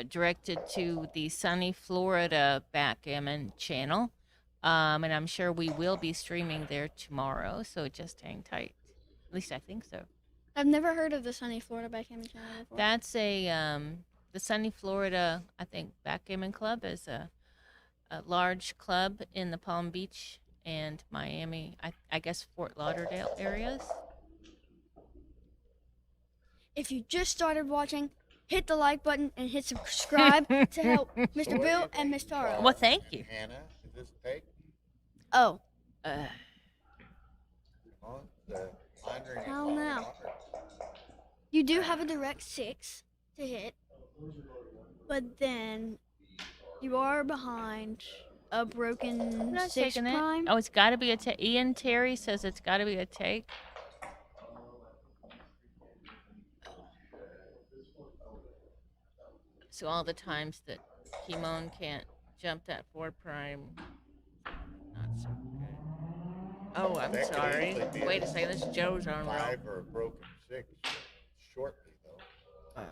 directed to the Sunny Florida Backgammon channel. And I'm sure we will be streaming there tomorrow, so just hang tight. At least I think so. I've never heard of the Sunny Florida Backgammon Channel before. That's the Sunny Florida, I think, Backgammon Club is a large club in the Palm Beach and Miami, I guess Fort Lauderdale areas. If you just started watching, hit the like button and hit subscribe to help Mr. Bill and Miss Tara. Well, thank you. Hannah, is this take? Oh, Uh, Kimon, the Andre and Hell Kimon no. are- you do have a direct 6 to hit, but then you are behind a I'm broken not 6 taking prime. it. Oh, it's got to be a take. Ian Terry says it's got to be a take. So all the times that Kimon can't jump that 4 prime, not so good. Oh, I'm That could sorry. easily be Wait a second. This is Joe's on roll. 5 or a broken 6 shortly, though.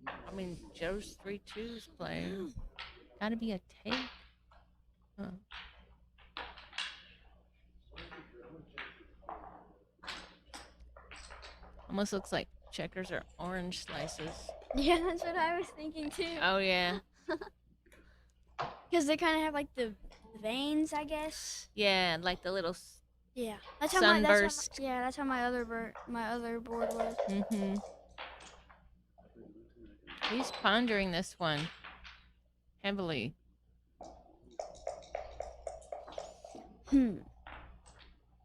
I mean, Joe's 3-2's playing. Gotta be a take. Huh. Almost looks like checkers are orange slices. Yeah, that's what I was thinking too. Oh, yeah. Because they kind of have like the veins, I guess. Yeah, like the little. Yeah, Sunburst. that's how my other board was. Mm-hmm. He's pondering this one heavily.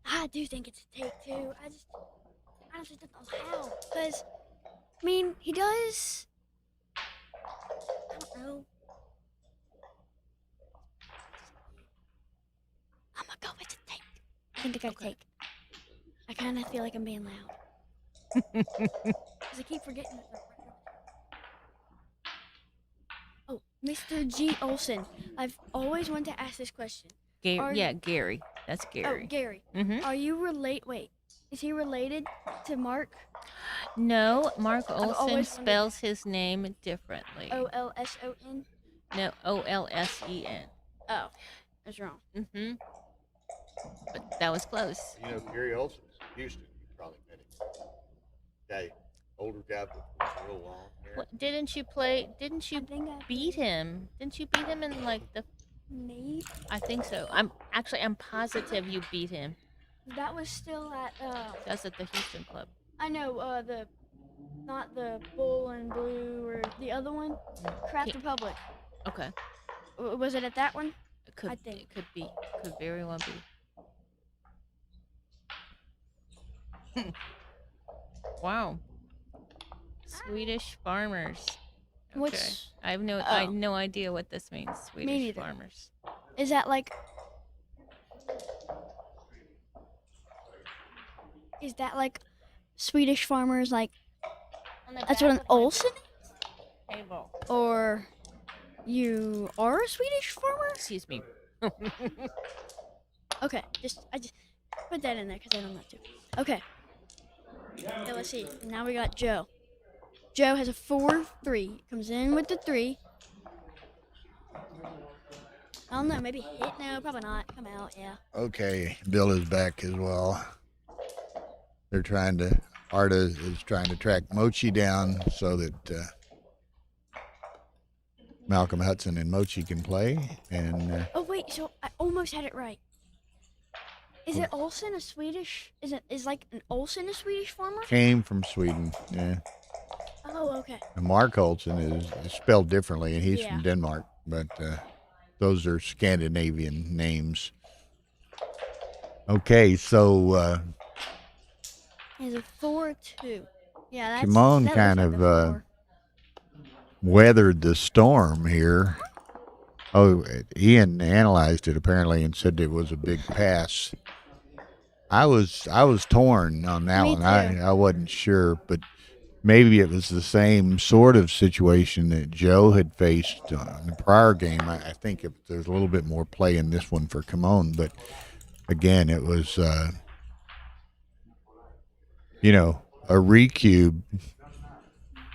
I do think it's a take two. I just don't know how. Because, I mean, he does. I don't know. I'm gonna go with a take. I think I got a take. I kind of feel like I'm being loud. Because I keep forgetting that. Oh, Mr. G. Olson. I've always wanted to ask this question. Yeah, Gary. That's Gary. Oh, Gary. Mm-hmm. Are you wait. Is he related to Mark? No, Mark always Olson wondered- spells his name differently. Olson? No, Olsen. Oh, I was wrong. Mm-hmm. But that was close. You know, Gary Olson's in Houston. You probably met him. Guy, older guy with real long hair. What, didn't you think I beat him? Didn't you beat him in like the? Maybe. I think so. I'm positive you beat him. That was still at, That's at the Houston club. I know, not the Bull and Blue or the other one, Craft Ki- Republic. Okay. Was it at that one? It could. I think. It could be. Could very well be. Wow. Swedish farmers. Okay. Which- I have oh. no idea what this means. Swedish neither. farmers. Is that like... Is that like Swedish farmers, like... That's what an Olsen is? Table. Or you are a Swedish farmer? Excuse me. Okay, I just put that in there because I don't know too. Okay. Okay, let's see. Now we got Joe. Joe has a 4-3. Comes in with the 3. I don't know. Maybe hit? No, probably not. Come out. Yeah. Okay, Bill is back as well. They're trying to. Arda is trying to track Mochi down so that Malcolm Hudson and Mochi can play. And Oh wait. So I almost had it right. Is it Olsen a Swedish? Is like an Olsen a Swedish farmer? came from Sweden. Yeah. Oh, okay. And Mark Olsen is spelled differently, and he's Yeah. from Denmark. But those are Scandinavian names. Okay, so It's a 4-2. Yeah, that's. Kimon that kind looks like of the 4. weathered the storm here. Oh, Ian analyzed it apparently and said it was a big pass. I was torn on that Me one. too. I wasn't sure, but maybe it was the same sort of situation that Joe had faced in the prior game. I think there's a little bit more play in this one for Kimon, but again, it was a recube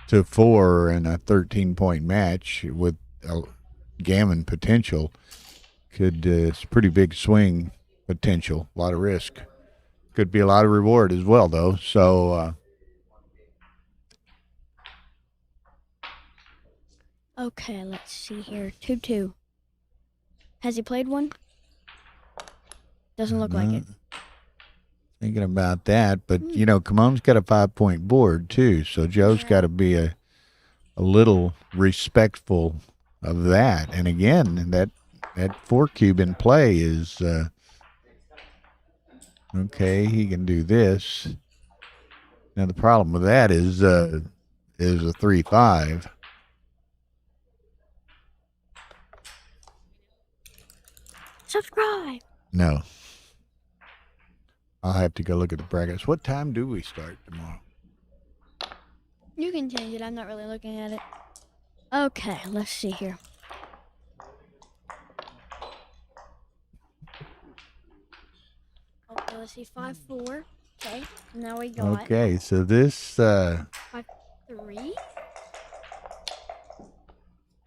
to 4 in a 13-point match with a gammon potential. It's a pretty big swing potential, a lot of risk. Could be a lot of reward as well, though. So, Okay, let's see here. 2-2. Has he played one? Doesn't look like it. thinking about that, but Kimon's got a 5-point board too, so Joe's got to be a little respectful of that. And again, that 4 cube in play is okay. He can do this. Now the problem with that is a 3-5. Subscribe. No. I'll have to go look at the brackets. What time do we start tomorrow? You can change it. I'm not really looking at it. Okay, let's see here. Okay, let's see. 5-4. Okay, now we got Okay, so this 5-3.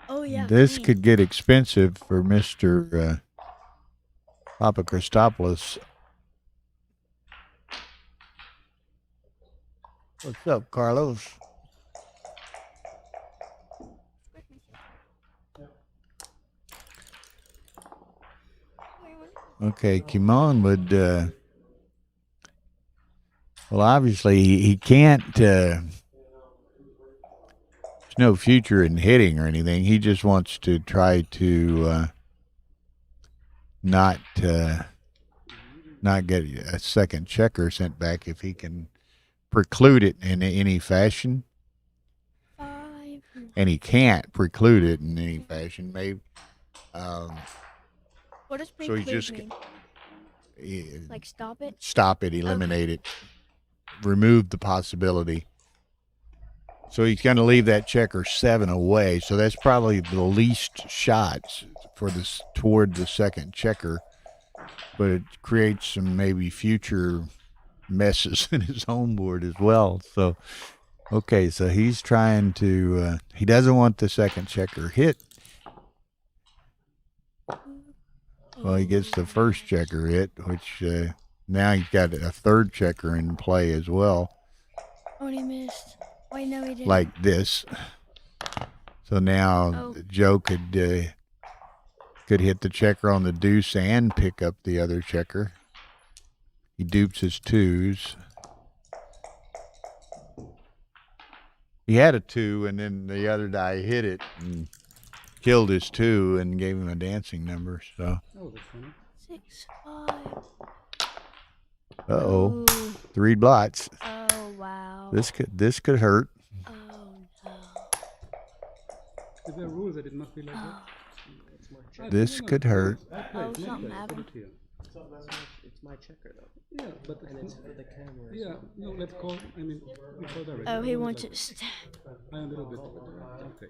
Oh yeah. this queen. could get expensive for Mr. Papachristopoulos. What's up, Carlos? Okay, Kimon would. Well, obviously he can't. There's no future in hitting or anything. He just wants to try to not get a second checker sent back if he can preclude it in any fashion. 5. And he can't preclude it in any fashion. Maybe. What does So he preclude just mean? Like stop it? Stop it, eliminate it, remove the possibility. So he's going to leave that checker 7 away. So that's probably the least shots for this toward the second checker, but it creates some maybe future messes in his home board as well. So, okay, so he's trying to. He doesn't want the second checker hit. Well, he gets the first checker hit, which now he's got a third checker in play as well. Oh, and he missed. Wait, no, he didn't. Like this. So now Joe could hit the checker on the deuce and pick up the other checker. He dupes his 2s. He had a 2, and then the other guy hit it and killed his 2 and gave him a dancing number. So. Oh, that's funny. 6-5. Uh-oh. Ooh. 3 blots. Oh wow. This could hurt. Oh no. Is there rules that it must be like that? This could hurt. Oh, something happened. It's my checker though. Yeah, but And it's for the camera. yeah, no, let's call. I mean, we call directly. Oh, he wants it. I'm a little bit. Okay.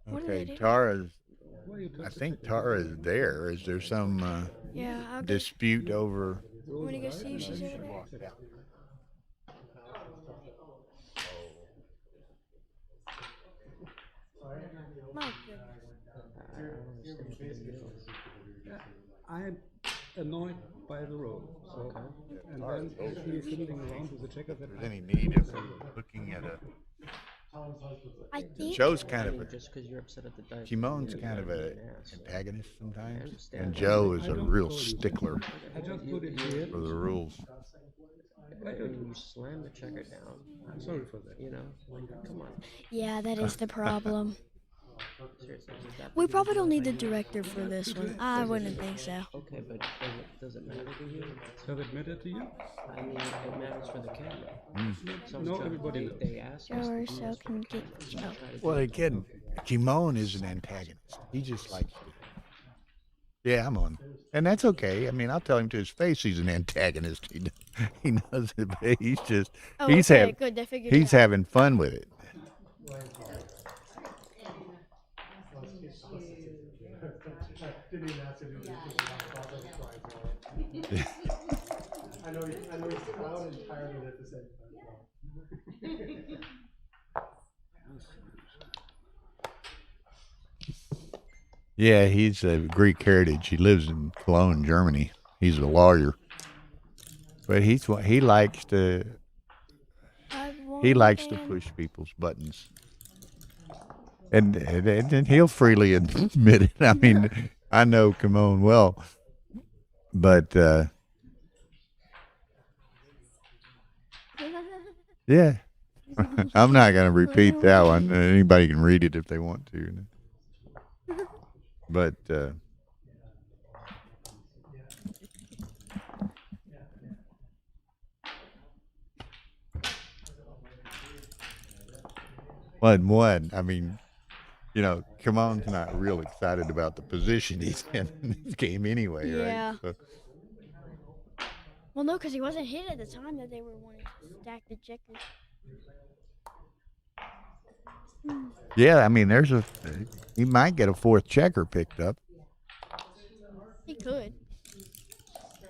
What did they Okay, do? Tara's. Why are you I touching think Tara is there. Is there some Yeah. I'll get, dispute over You want to go see if she's over there? My goodness. I'm annoyed by the rule. So, and then actually fiddling around with the checker that If there's any need of looking at a I think Joe's kind of a Just because you're upset at the dice. Kimon's kind of a antagonist I sometimes, understand and that. Joe is I a don't real call you. stickler I just put it here. for the rules. I mean, you slam the checker down. I'm sorry for that. You know, come on. yeah, that is the problem. Seriously, does that We probably don't need the director for this one. I wouldn't think so. Okay, but does it matter to you? Does it matter to you? I mean, it matters for the camera. Some No, judge- everybody they, they ask us Joe to do Urso this can get Joe. try to Well, do again, Kimon is an antagonist. He just likes to. Yeah, I'm on. And that's okay. I mean, I'll tell him to his face he's an antagonist. He knows it, but he's just, Oh, he's, okay, good. They figured he's it out. having fun with it. I know he's smiling entirely at the same time. Yeah, he's a Greek heritage. He lives in Cologne, Germany. He's a lawyer. But he likes to push people's buttons. And he'll freely admit it. I mean, I know Kimon well, but yeah, I'm not going to repeat that one. Anybody can read it if they want to. But one, I mean, you know, Kimon's not real excited about the position he's in this game anyway, Yeah. right? So, Well, no, because he wasn't hit at the time that they were wanting to stack the checkers. yeah, I mean, he might get a fourth checker picked up, He could.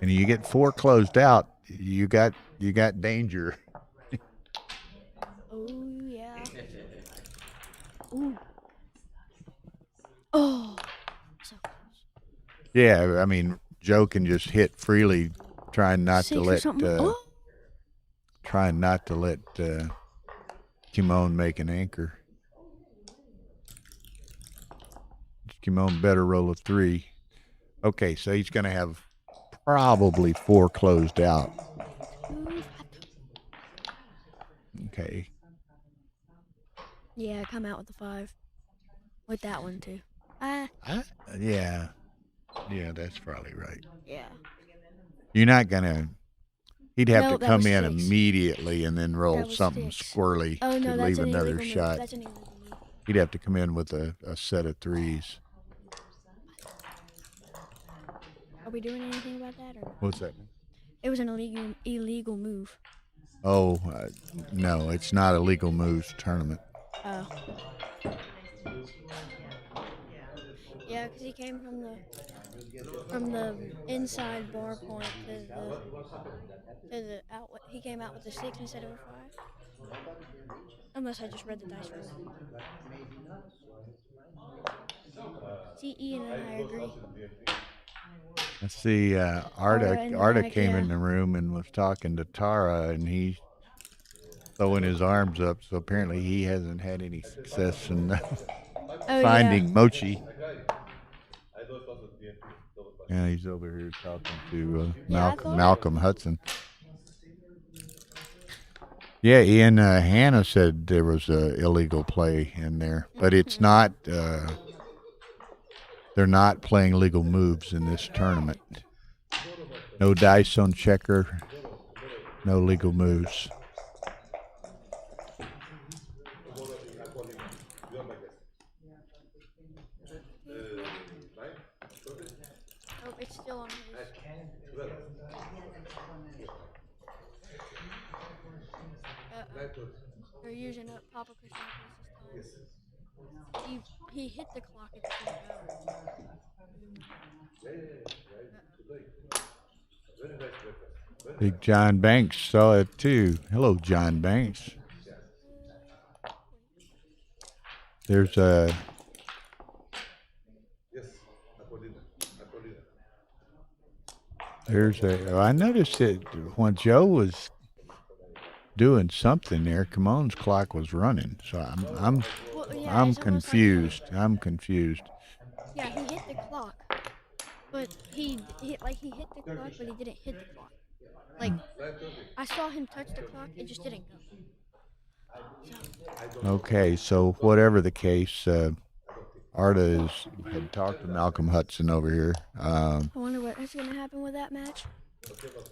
and you get 4 closed out. You got danger. Oh, yeah. Ooh. Oh. So close. Yeah, I mean, Joe can just hit freely, trying not to 6 or let something. Oh. Kimon make an anchor. Kimon better roll a 3. Okay, so he's going to have probably 4 closed out. Okay. Yeah, come out with the 5. With that one, too. Yeah, that's probably right. Yeah. You're not going to... He'd have No, to that come was in 6. immediately and then roll That was something 6. squirrely Oh, no, to that's leave an another illegal shot. move. That's an illegal move. He'd have to come in with a set of 3s. Are we doing anything about that? Or? What's that? It was an illegal move. Oh, no, it's not a legal moves tournament. Oh. Yeah, because he came from the inside bar point to the outlet. He came out with a 6 instead of a 5. Unless I just read the dice wrong. See, Ian and I agree. Let's see, Arda and Arda Mike, came yeah. in the room and was talking to Tara, and he's throwing his arms up, so apparently he hasn't had any success in Oh, finding Mochi. Yeah, he's over here talking to Malcolm Hudson. Yeah, Ian, Hannah said there was illegal play in there, but it's not. They're not playing legal moves in this tournament. No dice on checker. No legal moves. Oh, it's still on his. They're using up Papachristopoulos' time. He hit the clock at the same time. Big John Banks saw it too. Hello, John Banks. There's a I noticed that when Joe was doing something there, Kimon's clock was running. So Well, yeah, I'm it's almost like confused. I'm confused. yeah, he hit the clock, but he hit the clock, but he didn't hit the clock. Like I saw him touch the clock, it just didn't go. Okay, so whatever the case, Arda had talked to Malcolm Hudson over here, I wonder what is going to happen with that match.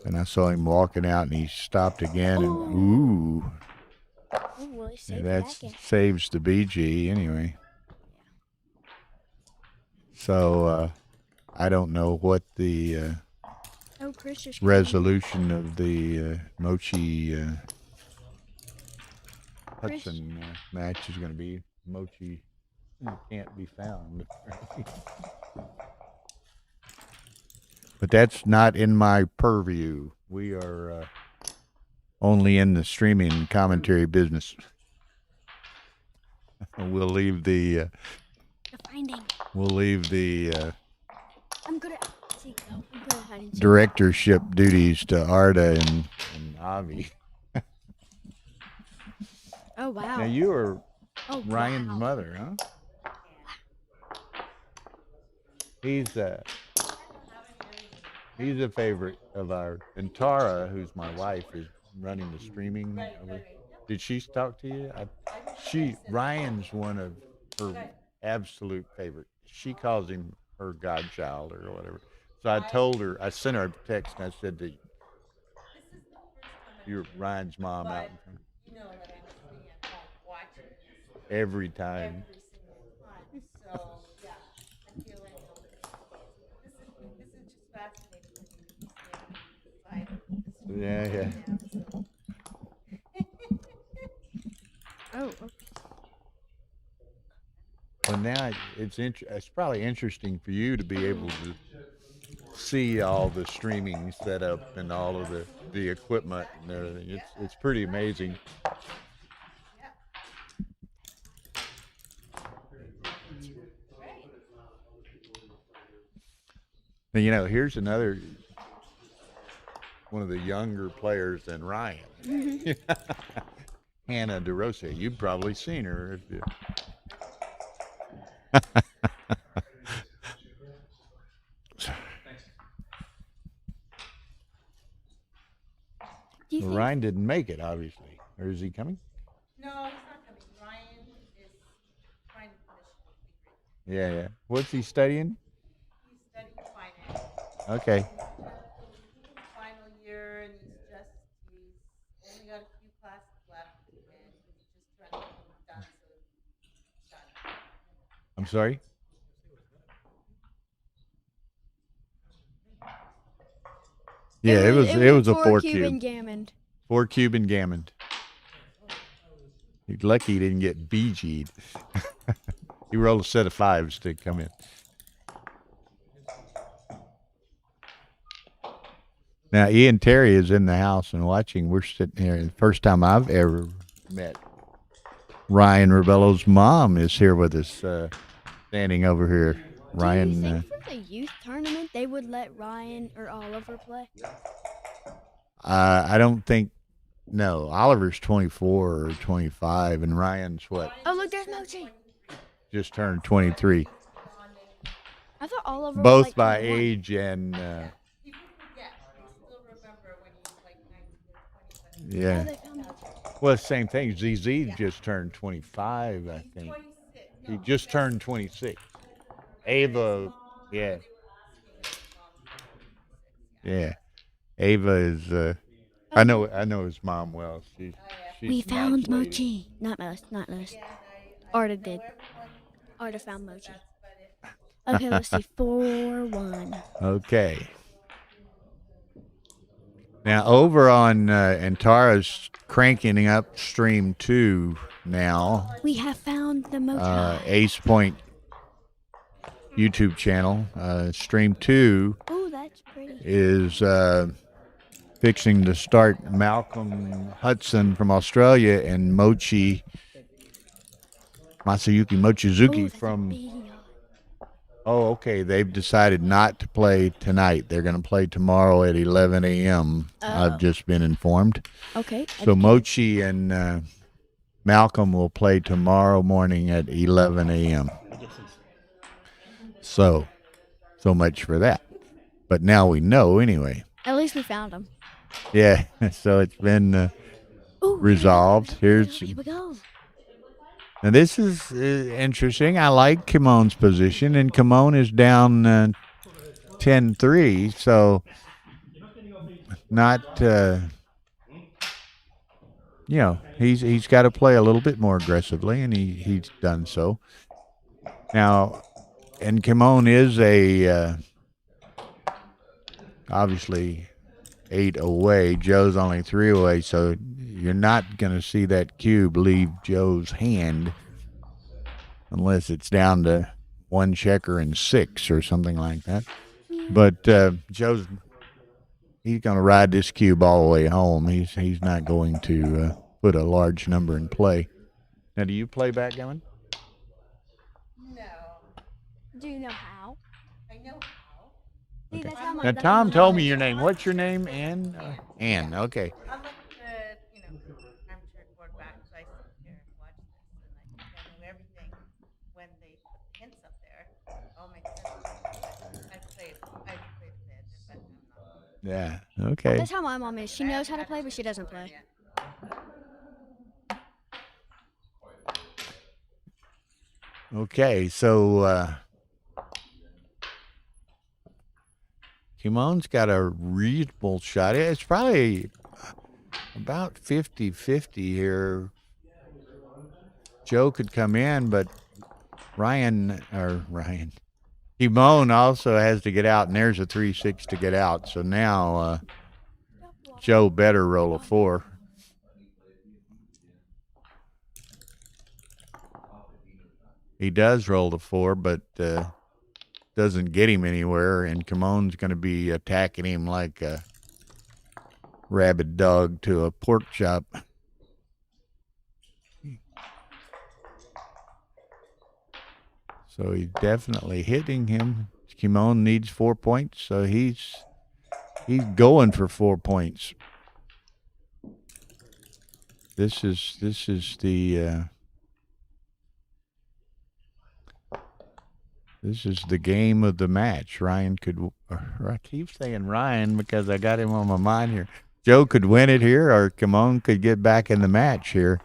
and I saw him walking out, and he stopped again, and ooh, Oh, well, he saved that that game. saves the BG anyway. So I don't know what the Oh, Chris just came in. resolution of the Mochi Hudson match is going to be. Mochi can't be found. But that's not in my purview. We are only in the streaming commentary business. We'll leave the The finding. I'm good at hide and seek. directorship duties to Arda and Avi. Oh, wow. Now you are Oh, Ryan's wow. mother, huh? He's a favorite of ours. And Tara, who's my wife, is running the streaming. Did she talk to you? Ryan's one of her absolute favorites. She calls him her godchild or whatever. So I told her, I sent her a text and I said that you're Ryan's mom out in front. Every time. Yeah. Oh, okay. Well, now it's probably interesting for you to be able to see all the streaming setup and all of the equipment and everything. It's pretty amazing. And, here's another one of the younger players than Ryan. Hannah DeRosa. You've probably seen her. If you... Do you think Ryan didn't make it, obviously. Or is he coming? No, he's not coming. Ryan is trying to finish his degree. Yeah. What's he studying? He's studying finance. Okay. He's his final year, and he's only got a few classes left, and he's just trying to get them done. So he's done. I'm sorry? Yeah, it was a 4 Cuban cube. gammon. 4 Cuban gammon. He's lucky he didn't get BG'd. He rolled a set of 5s to come in. Now, Ian Terry is in the house and watching. We're sitting here. The first time I've ever met Ryan Rebello's mom is here with us, standing over here. Do you Ryan. think for the youth tournament they would let Ryan or Oliver play? I don't think. No, Oliver's 24 or 25, and Ryan's what? Oh, look, there's Mochi. Just turned 23. I thought Oliver was Both like by 21. age and People forget. They still remember when he was like 19 or 20. Oh, yeah. they found Mochi. Well, same thing. ZZ just turned 25, I think. He just turned 26. Ava, yeah. Yeah. Ava is, I know his mom well. She's We a found nice lady. Mochi. Not us. Arda did. Arda found Mochi. Okay, let's see. 4-1. Okay. Now, over on, and Tara's cranking up Stream 2 now. We have found the Mochi. Ace Point YouTube channel. Stream 2 Oh, that's pretty. is fixing to start Malcolm Hudson from Australia and Masayuki Mochizuki that's a from. big yacht. Oh, okay. They've decided not to play tonight. They're going to play tomorrow at 11 a.m. I've just been informed. Okay. So Mochi and Malcolm will play tomorrow morning at 11 a.m. So much for that. But now we know anyway. At least we found him. Yeah. So it's been Ooh, resolved. Here we go. Now this is interesting. I like Kimon's position, and Kimon is down 10-3, so not he's got to play a little bit more aggressively, and he's done so. Now, and Kimon is a obviously 8 away. Joe's only 3 away, so you're not going to see that cube leave Joe's hand unless it's down to 1 checker and 6 or something like that. But he's going to ride this cube all the way home. He's not going to put a large number in play. Now, do you play backgammon? Do you know how? I know how. See, that's how my Now, Tom told me your name. What's your name? Ann? Ann, okay. I'm like the, armchair quarterback, so I sit here and watch this, and I know everything when they put the hints up there. It all makes sense. But I played a bit, but I'm not. Yeah, okay. That's how my mom is. She knows how to play, but she doesn't play. Okay, so Kimon's got a reasonable shot. It's probably about 50-50 here. Joe could come in, but Kimon also has to get out, and there's a 3-6 to get out. So now Joe better roll a 4. He does roll the 4, but doesn't get him anywhere, and Kimon's going to be attacking him like a rabid dog to a pork chop. So he's definitely hitting him. Kimon needs 4 points, so he's going for 4 points. This is the this is the game of the match. I keep saying Ryan because I got him on my mind here. Joe could win it here, or Kimon could get back in the match here.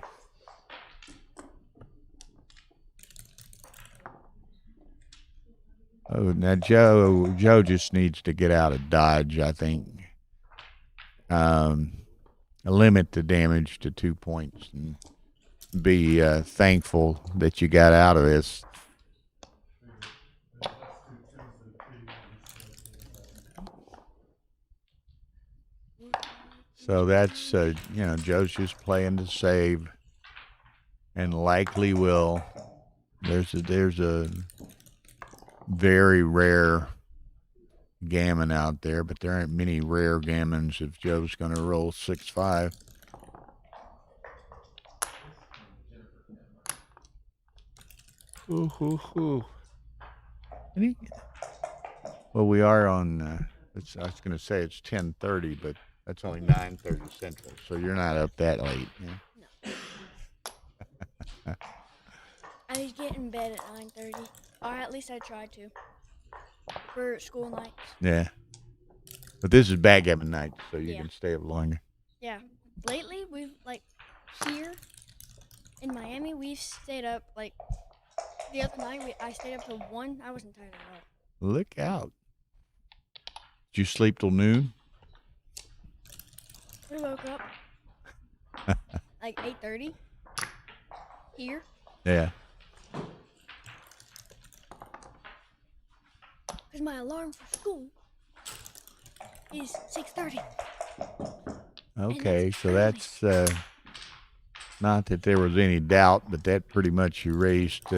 Oh, now Joe just needs to get out of Dodge, I think. Limit the damage to 2 points and be thankful that you got out of this. So that's, Joe's just playing to save and likely will. There's a very rare gammon out there, but there aren't many rare gammons if Joe's going to roll 6-5. Well, we are on, I was going to say it's 10:30, but that's only 9:30 Central, so you're not up that late. Yeah? No. I get in bed at 9:30, or at least I try to, for school nights. Yeah. But this is backgammon night, so you can stay up longer. Yeah. Lately, we've, here in Miami, we've stayed up, the other night, I stayed up till 1. I wasn't tired at all. Look out. Did you sleep till noon? We woke up, 8:30, here. Yeah. Because my alarm for school is 6:30. Okay, so that's not that there was any doubt, but that pretty much erased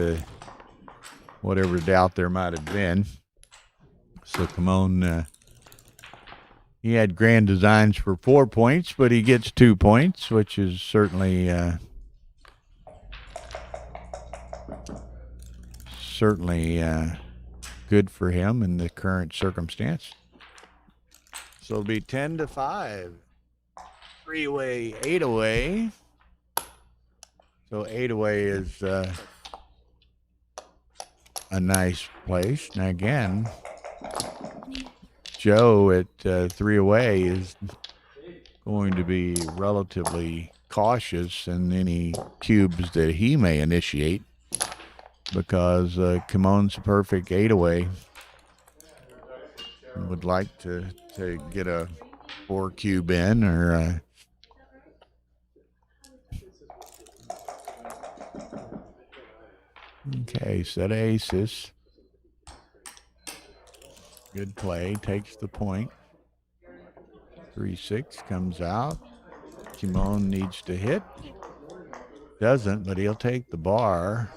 whatever doubt there might have been. So Kimon He had grand designs for 4 points, but he gets 2 points, which is certainly good for him in the current circumstance. So it'll be 10-5. 3 away, 8 away. So 8 away is a nice place. Now again, Joe at 3 away is going to be relatively cautious in any cubes that he may initiate, because Kimon's a perfect 8 away. Would like to get a 4 cube in, or okay, set of aces. Good play, takes the point. 3-6 comes out. Kimon needs to hit. Doesn't, but he'll take the bar.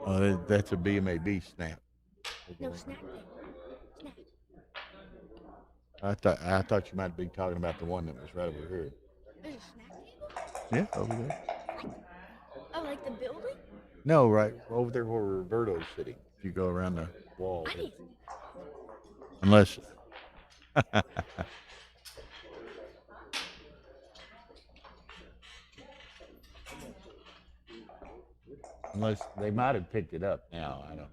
Oh, that's a BMAB snap. No, snack table. Snack. I thought you might be talking about the one that was right over here. There's a snack table? Yeah, over there. Oh, like the building? No, right over there where Roberto's sitting. If you go around the wall. I didn't. Unless. Unless they might have picked it up now. I don't know.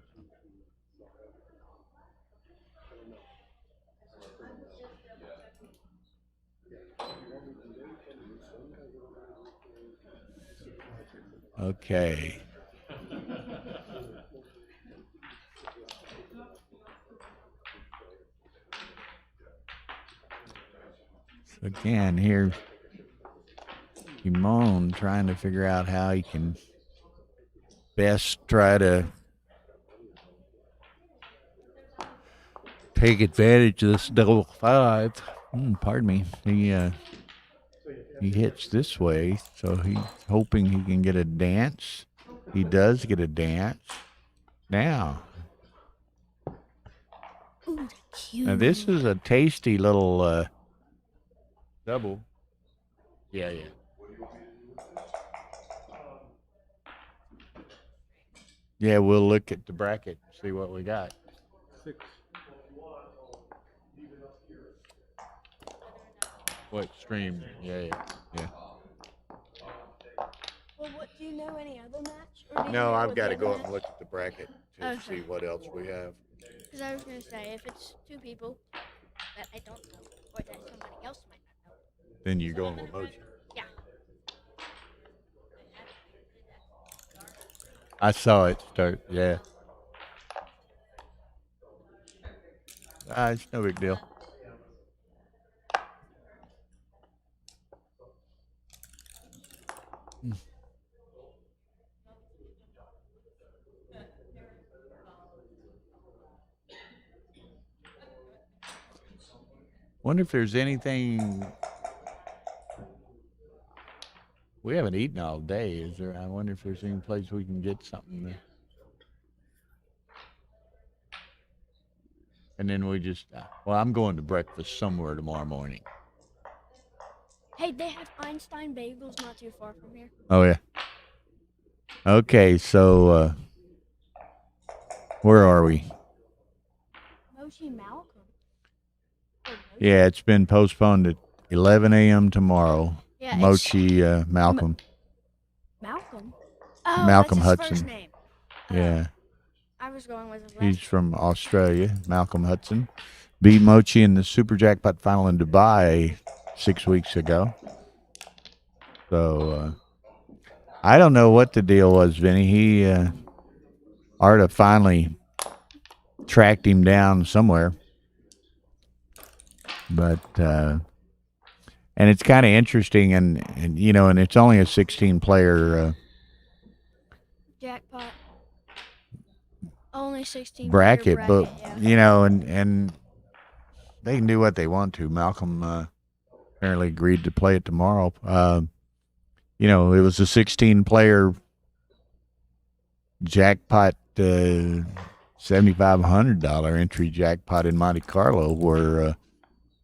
Okay. So again, here, Kimon trying to figure out how he can best try to take advantage of this double 5. Pardon me. He hits this way, so he's hoping he can get a dance. He does get a dance. Now. Ooh, cute. Now this is a tasty little double. Yeah. Yeah, we'll look at the bracket and see what we got. 6. What stream? Yeah. Well, what, do you know any other match? Or do you No, know I've what got to the go other up and match- look at the bracket to Okay. see what else we have. Because I was going to say, if it's 2 people that I don't know, or that somebody else might not know. Then you're going with Moji. Yeah. I saw it start. Yeah. It's no big deal. Wonder if there's anything. We haven't eaten all day, is there? I wonder if there's any place we can get something there. And then we just, well, I'm going to breakfast somewhere tomorrow morning. Hey, they have Einstein Bagels not too far from here. Oh, yeah. Okay, so where are we? Mochi Malcolm. Yeah, it's been postponed to 11 a.m. tomorrow. Yeah, Mochi Malcolm. Malcolm? Oh, Malcolm that's his Hudson. first name. Yeah. I was going with his last He's from Australia, Malcolm Hudson. Beat Mochi in the Super Jackpot final in Dubai 6 weeks ago. So, I don't know what the deal was, Vinny. Arda finally tracked him down somewhere. But, and it's kind of interesting, and it's only a 16-player Jackpot. Only 16 bracket, but yeah. and they can do what they want to. Malcolm apparently agreed to play it tomorrow. You know, it was a 16-player jackpot, $7,500 entry jackpot in Monte Carlo, where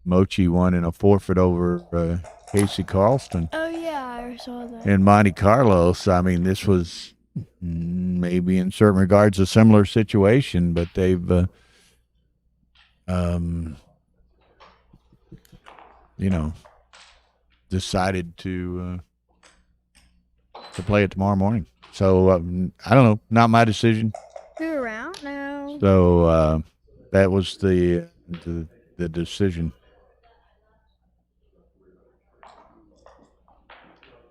Mochi won in a forfeit over Casey Carlston Oh yeah, I saw that. in Monte Carlo. So I mean, this was maybe in certain regards a similar situation, but they've you know, decided to play it tomorrow morning. So I don't know, not my decision. You're around? No. So that was the decision.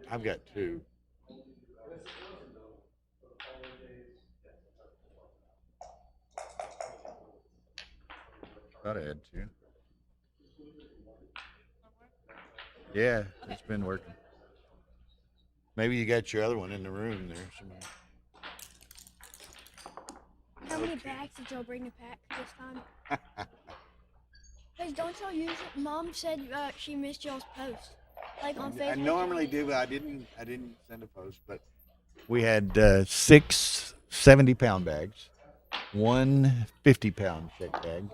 I've got two. Thought I had two. Yeah, it's been working. Maybe you got your other one in the room there somewhere. How many bags did y'all bring to pack this time? Hey, don't y'all use it? Mom said she missed y'all's post, like on Facebook. I normally do, but I didn't send a post. But we had 6 70-pound bags, 1 50-pound check bag,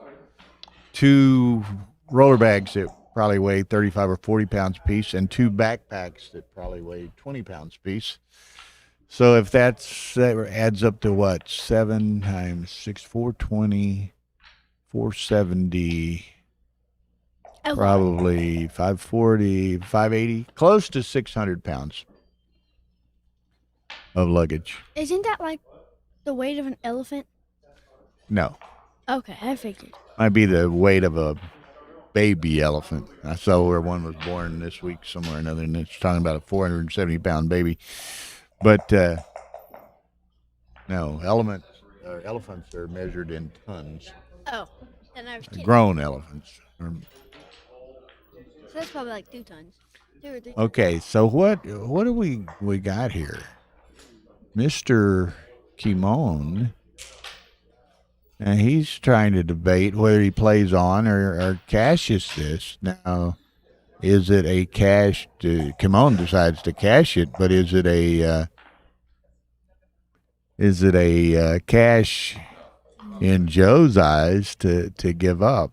2 roller bags that probably weigh 35 or 40 pounds a piece, and 2 backpacks that probably weigh 20 pounds a piece. So if that adds up to what? 7 times 6, 420, 470, probably 540, 580, close to 600 pounds of luggage. Isn't that like the weight of an elephant? No, Okay, I figured. might be the weight of a baby elephant. I saw where one was born this week somewhere or another, and it's talking about a 470-pound baby. But no, elephants are measured in tons. Oh, then I was kidding. Grown elephants. So that's probably like 2 tons. 2 or 3 tons. Okay, so what do we got here? Mr. Kimon, and he's trying to debate whether he plays on or cashes this. Now, is it a cash? Kimon decides to cash it, but is it a cash in Joe's eyes to give up?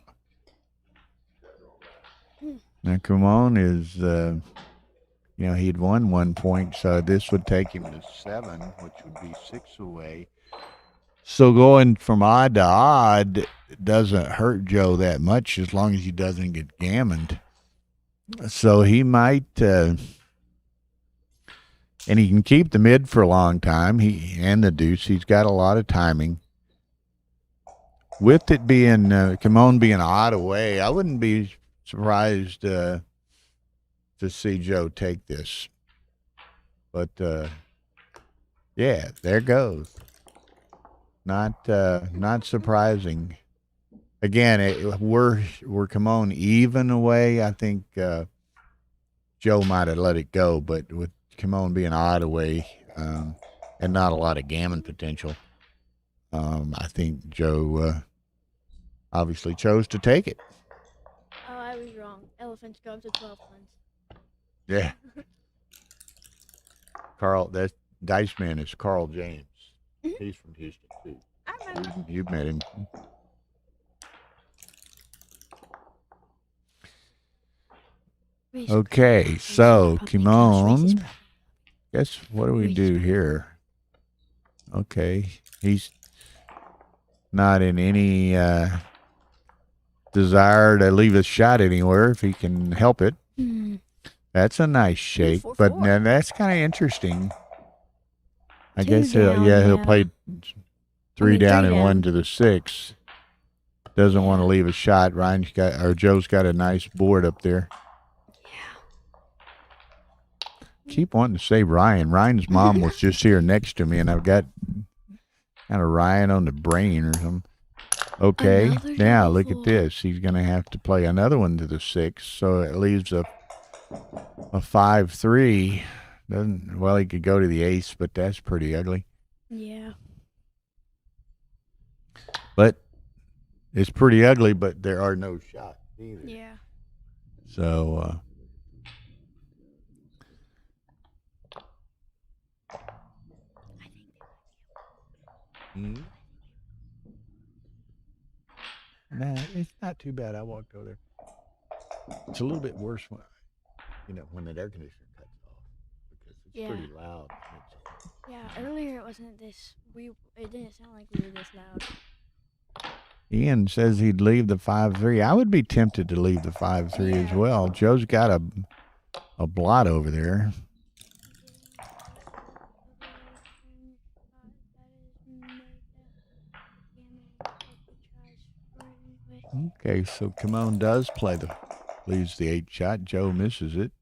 Now, Kimon is, he'd won 1 point, so this would take him to 7, which would be 6 away. So going from odd to odd doesn't hurt Joe that much as long as he doesn't get gammoned. So he might, and he can keep the mid for a long time. And the deuce, he's got a lot of timing. With it being Kimon being odd away, I wouldn't be surprised to see Joe take this. But yeah, there goes. Not surprising. Again, we're Kimon even away. I think Joe might have let it go, but with Kimon being odd away and not a lot of gammon potential, I think Joe obviously chose to take it. Oh, I was wrong. Elephants go up to 12 tons. Yeah. Carl, that dice man is Carl James. Mm-hmm. He's from Houston too. I remember. You've met him. Okay, so Kimon, guess what do we do here? Okay, he's not in any desire to leave a shot anywhere if he can help it. That's a nice shake, but now that's kind of interesting. I guess he'll play 3 down and 1 to the 6. Doesn't want to leave a shot. Joe's got a nice board up there. Keep wanting to say Ryan. Ryan's mom was just here next to me, and I've got kind of Ryan on the brain or something. Okay, now look at this. He's going to have to play another one to the 6, so it leaves a 5-3. Well, he could go to the ace, but that's pretty ugly. Yeah. But it's pretty ugly, but there are no shots. either. Yeah. So, nah, it's not too bad. I walked over there. It's a little bit worse when, when the air conditioner cuts off because it's Yeah. pretty loud. Yeah, earlier it wasn't this. It didn't sound like we were this loud. Ian says he'd leave the 5-3. I would be tempted to leave the 5-3 as well. Joe's got a blot over there. Okay, so Kimon does leaves the 8 shot. Joe misses it.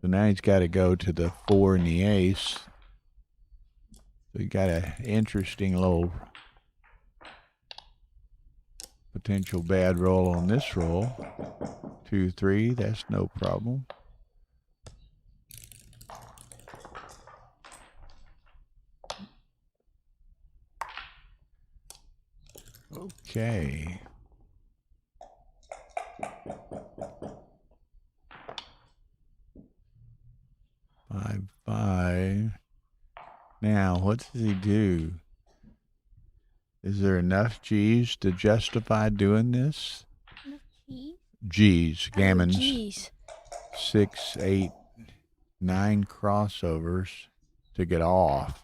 So now he's got to go to the 4 and the ace. So you got an interesting little potential bad roll on this roll. 2-3, that's no problem. Okay. Five. Now, what does he do? Is there enough G's to justify doing this? Enough keys? G's, gammons. Oh, G's. 6, 8, 9 crossovers to get off.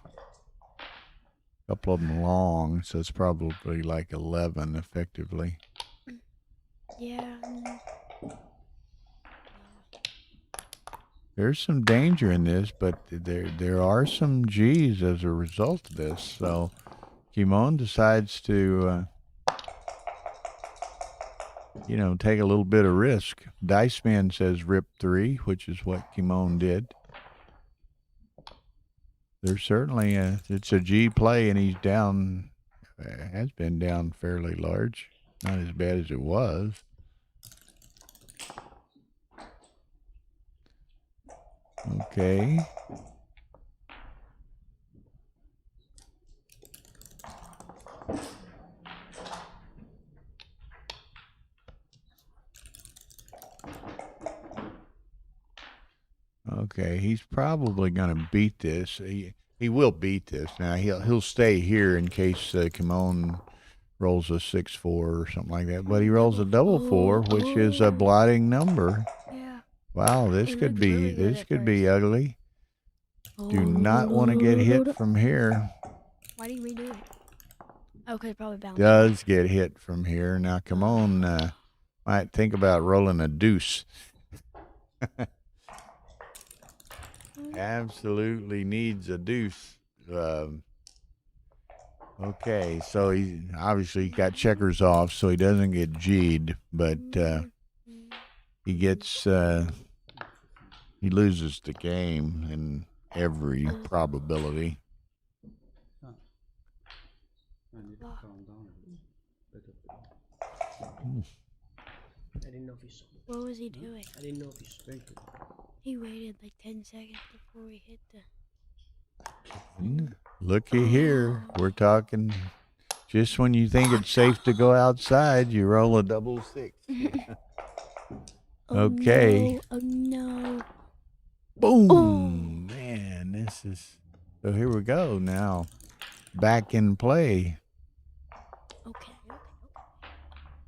A couple of them long, so it's probably like 11 effectively. Yeah. There's some danger in this, but there are some G's as a result of this. So Kimon decides to, take a little bit of risk. Dice Man says rip 3, which is what Kimon did. There's certainly it's a G play, and he's down, has been down fairly large. Not as bad as it was. Okay. Okay, he's probably going to beat this. He will beat this. Now he'll stay here in case Kimon rolls a 6-4 or something like that. But he rolls a double 4, which is a blotting number. Yeah. Wow, this could be ugly. Do not want to get hit from here. Why did we do it? Oh, because probably bounced. Does get hit from here. Now Kimon might think about rolling a deuce. Absolutely needs a deuce. Okay, so he obviously got checkers off, so he doesn't get G'd, but he gets he loses the game in every probability. I need to calm down a bit. I didn't know if you saw. What was he doing? I didn't know if you saw. He waited like 10 seconds before he hit the... Looky here. We're talking just when you think it's safe to go outside, you roll a double 6. Okay. Oh, no. Boom. Oh. Man, this is... So here we go now. Back in play. Okay.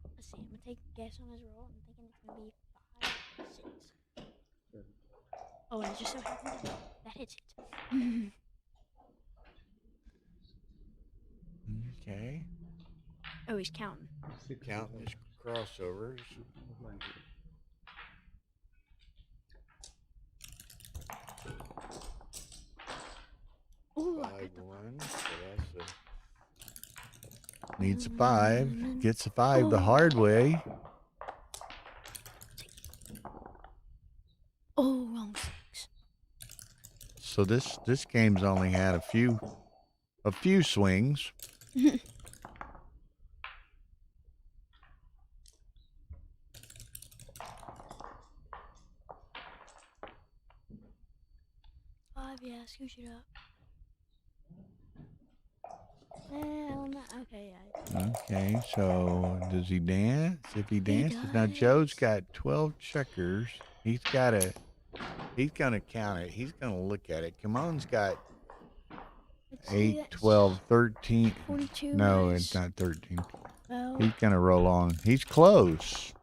Let's see. I'm going to take a guess on his roll. I'm thinking it's going to be 5 or 6. Oh, and it just so happens that hits it. Okay. Oh, he's counting. Counting his crossovers. Ooh, 5-1. So that's needs a 5. Gets a 5 the hard way. Oh, wrong 6. So this game's only had a few swings. Yeah, scooch it up. Hell no. Okay, yeah. Okay, so does he dance? If he dances, now Joe's got 12 checkers. He's gonna count it. He's gonna look at it. Kimon's got Let's see, 8, that's 12, 13. 42 No, minus it's not 13. 12. He's gonna roll on. He's close.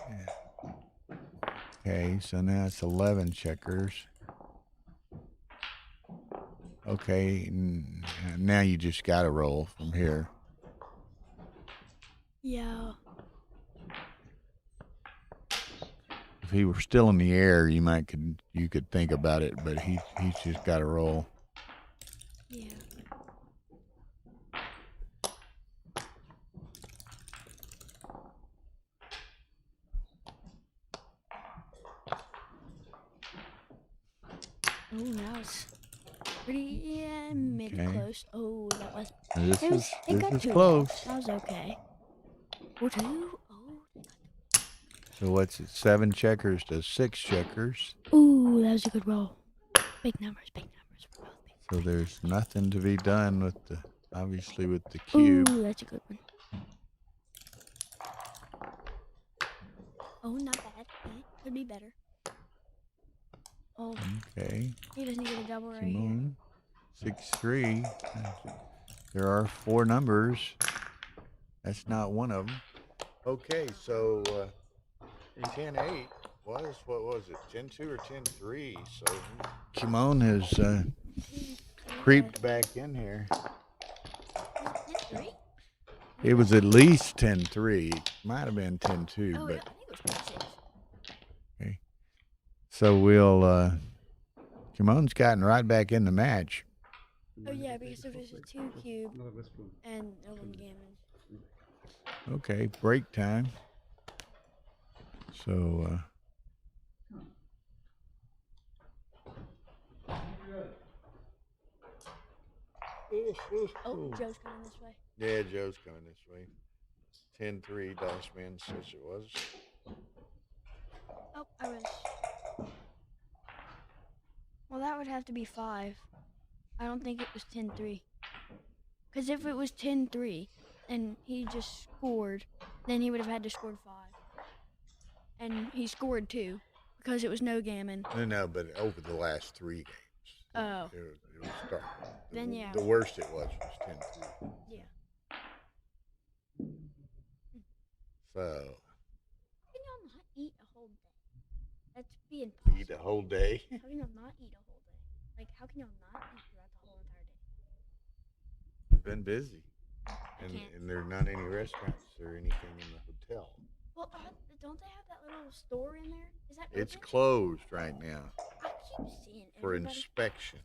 Yeah. Okay, so now it's 11 checkers. Okay, now you just gotta roll from here. Yeah. If he were still in the air, you could think about it, but he's just gotta roll. Yeah. Oh, now it's pretty mid Okay. close. Oh, that was. This It was. is It got this is two. close. That was okay. 2. Oh. So what's it? 7 checkers to 6 checkers. Ooh, that was a good roll. Big numbers. Big numbers. We're both big. So there's nothing to be done with obviously with the cube. Ooh, that's a good one. Oh, not bad. Okay. Could be better. Oh, Okay. he doesn't get a double right here. Kimon, 6-3. There are 4 numbers. That's not one of them. Okay, so 10-8 was, what was it, 10-2 or 10-3? So Kimon has creeped back in here. It was at least 10-3. Might have been 10-2, Oh, but yeah, I think it was 6. okay. So Kimon's gotten right back in the match. Oh, yeah, because if it's a 2 cube Another whisper. and a 1 gammon. Okay, break time. So Oh, Joe's coming this way. yeah, Joe's coming this way. 10-3, Dashman says it was. Oh, I was. Well, that would have to be 5. I don't think it was 10-3. Because if it was 10-3 and he just scored, then he would have had to score 5. And he scored 2 because it was no gammon. No, but over the last 3 games. Oh. It was starting. Then, yeah. The worst it was 10-3. Yeah. So, How can y'all not eat a whole day? That's being impossible. eat a whole day. How can y'all not eat a whole day? Like, how can y'all not eat throughout the whole entire day? Been busy. And can't. there are not any restaurants or anything in the hotel. Well, don't they have that little store in there? Is that It's open? closed right now I keep seeing for everybody. inspection.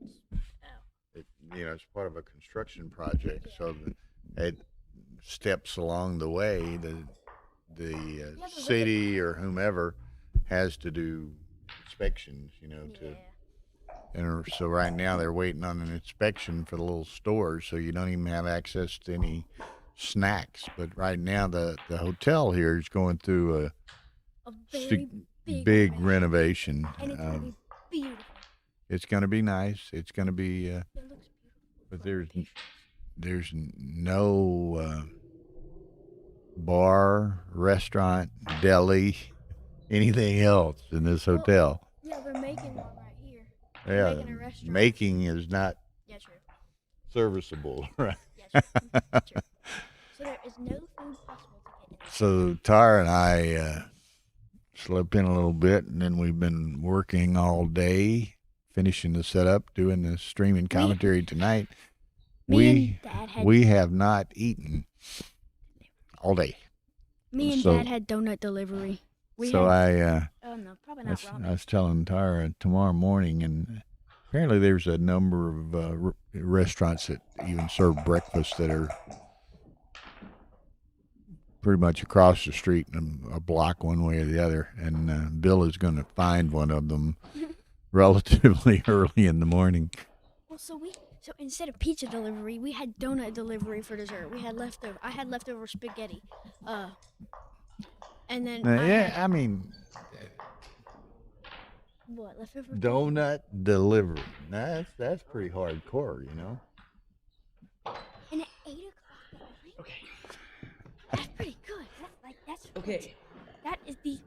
Oh. It's part of a construction project, so it steps along the way. The city or whomever has to do inspections, to. And so right now they're waiting on an inspection for the little stores, so you don't even have access to any snacks. But right now the hotel here is going through A very big renovation. And it's going to be beautiful. It's going to be nice. It's going to be, It looks beautiful. but there's no bar, restaurant, deli, anything else in this hotel. Yeah, they're making one right here. Yeah, making a restaurant. making is not Yeah, true. serviceable, right? Yeah, true. True. So there is no food possible to get in. So Tara and I slept in a little bit, and then we've been working all day, finishing the setup, doing the streaming commentary tonight. Me and Dad had We have not eaten all day. me and so- Dad had donut delivery. We So had, oh no, probably not I ramen. was telling Tara tomorrow morning, and apparently there's a number of restaurants that even serve breakfast that are pretty much across the street and a block one way or the other. And Bill is going to find one of them relatively early in the morning. Well, so instead of pizza delivery, we had donut delivery for dessert. We had leftover. I had leftover spaghetti. And then I mean, What, left over? Donut delivery. That's pretty hardcore, you know. And at 8 o'clock at night? Okay. That's pretty good. That's Okay. That is the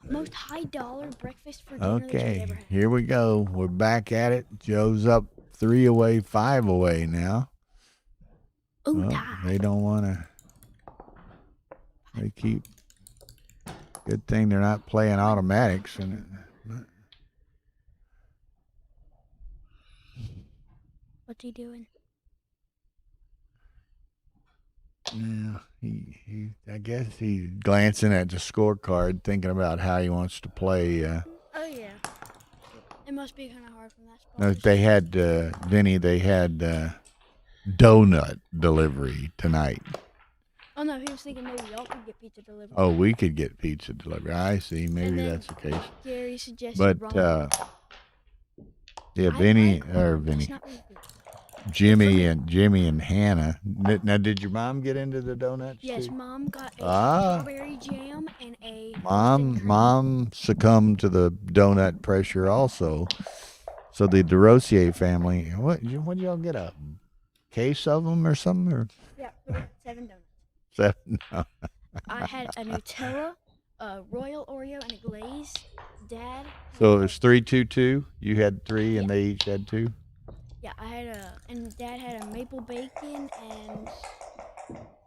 most high dollar breakfast for dinner that you've Okay, ever had. here we go. We're back at it. Joe's up 3 away, 5 away now. Ooh, Well, tie. they don't want to. They keep. Good thing they're not playing automatics. What's he doing? Yeah, I guess he's glancing at the scorecard, thinking about how he wants to play. Oh, yeah. It must be kind of hard from that spot. No, they had Vinny. They had donut delivery tonight. Oh, no, he was thinking maybe y'all could get pizza delivered. Oh, we could get pizza delivery. I see. Maybe And then that's the case. Gary suggested But Ron. yeah, I Vinny like or Ron. Vinny, It's not really good. Jimmy and Hannah. Now, did your mom get into the donuts? Yes, too? Mom got a Ah. strawberry jam and a Boston cream. Mom succumbed to the donut pressure also. So the DeRosier family, what did y'all get, a case of them or something? Or Yeah, we got 7 donuts. 7? No. I had a Nutella, a royal Oreo, and a glaze. Dad. So it was 3-2-2. You had 3 and they each had 2? Yeah, and Dad had a maple bacon and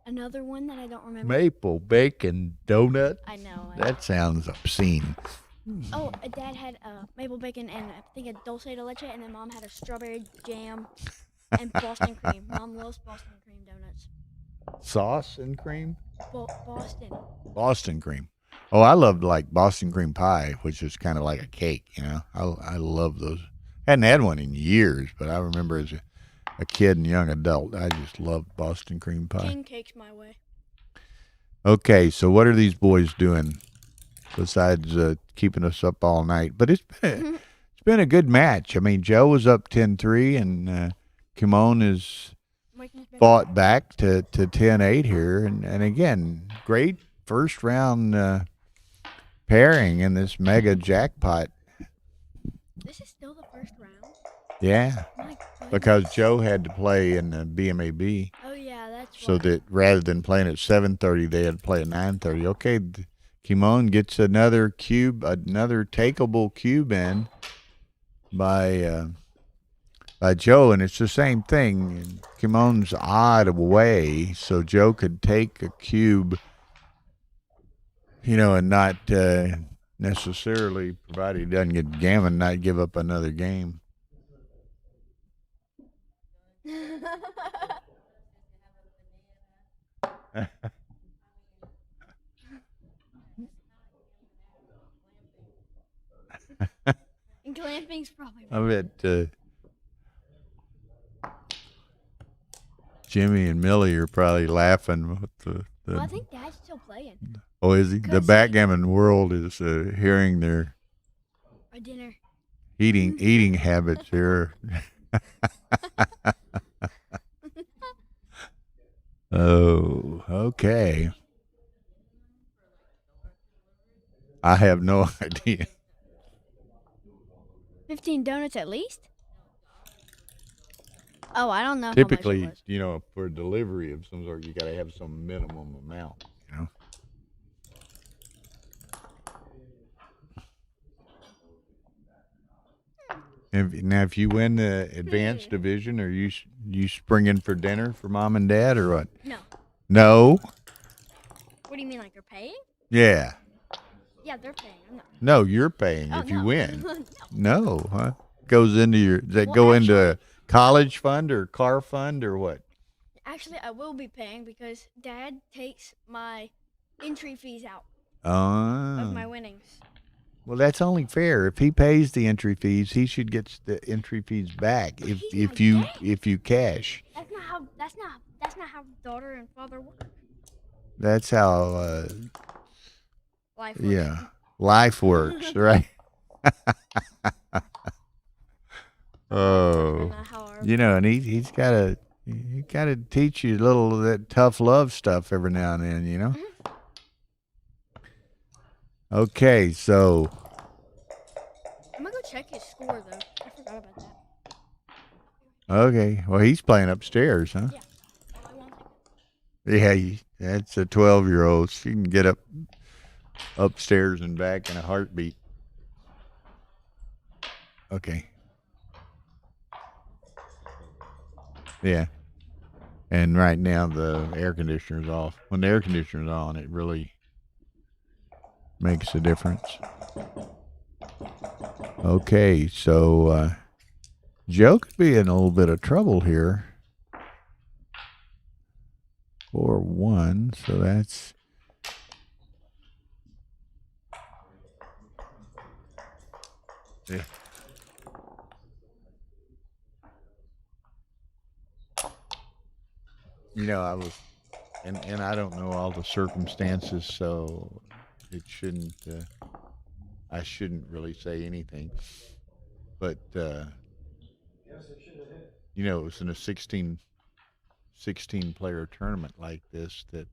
another one that I don't remember. Maple bacon donut? I know. That sounds obscene. Oh, Dad had maple bacon and I think a dulce de leche, and then Mom had a strawberry jam and Boston cream. Mom loves Boston cream donuts. Sauce and cream? Boston. Boston cream. Oh, I loved like Boston cream pie, which is kind of like a cake, you know. I love those. Hadn't had one in years, but I remember as a kid and young adult, I just loved Boston cream pie. King cakes my way. Okay, so what are these boys doing besides keeping us up all night? But it's been a good match. I mean, Joe was up 10-3, and Kimon is fought back to 10-8 here, and again, great first round pairing in this mega jackpot. This is still the first round? Yeah, My goodness. because Joe had to play in the BMAB. Oh, yeah, that's So why. that rather than playing at 7:30, they had to play at 9:30. Okay, Kimon gets another cube, another takeable cube in by Joe, and it's the same thing. Kimon's odd away, so Joe could take a cube, you know, and not necessarily, provided he doesn't get gammon, not give up another game. And glamping's probably I bet Jimmy and Millie are probably laughing with the Well, I think Dad's still playing. oh, is he? The Because backgammon world is hearing their Our dinner. eating habits here. Oh, okay. I have no idea. 15 donuts at least? Oh, I don't know how Typically, much it was. you know, for delivery of some sort, you got to have some minimum amount, you know. Now, if you win the advanced division, are you springing for dinner for Mom and Dad or what? No. No. What do you mean, like they're paying? Yeah. Yeah, they're paying. I'm not. No, you're paying Oh, if you no. win. No. No, huh? Goes into your. Does that Well, go into a college fund or car fund or what? Actually, I will be paying because Dad takes my entry fees out Oh. of my winnings. Well, that's only fair. If he pays the entry fees, he should get the entry fees back But if he's if my you dad. if you cash. That's not how daughter and father work. That's how Life works. yeah, life works, right? Oh. That's not how our You know, and he's gotta teach you a little of that tough love stuff every now and then, you know? Okay, so I'm gonna go check his score though. I forgot about that. Okay. Well, he's playing upstairs, huh? Yeah. I won't Yeah, that's a 12-year-old. She can get upstairs and back in a heartbeat. Okay. Yeah. And right now the air conditioner's off. When the air conditioner's on, it really makes a difference. Okay, so Joe could be in a little bit of trouble here. 4-1, so that's yeah. You know, I was, and I don't know all the circumstances, so it shouldn't. I shouldn't really say anything. But you know, it was in a 16 player tournament like this that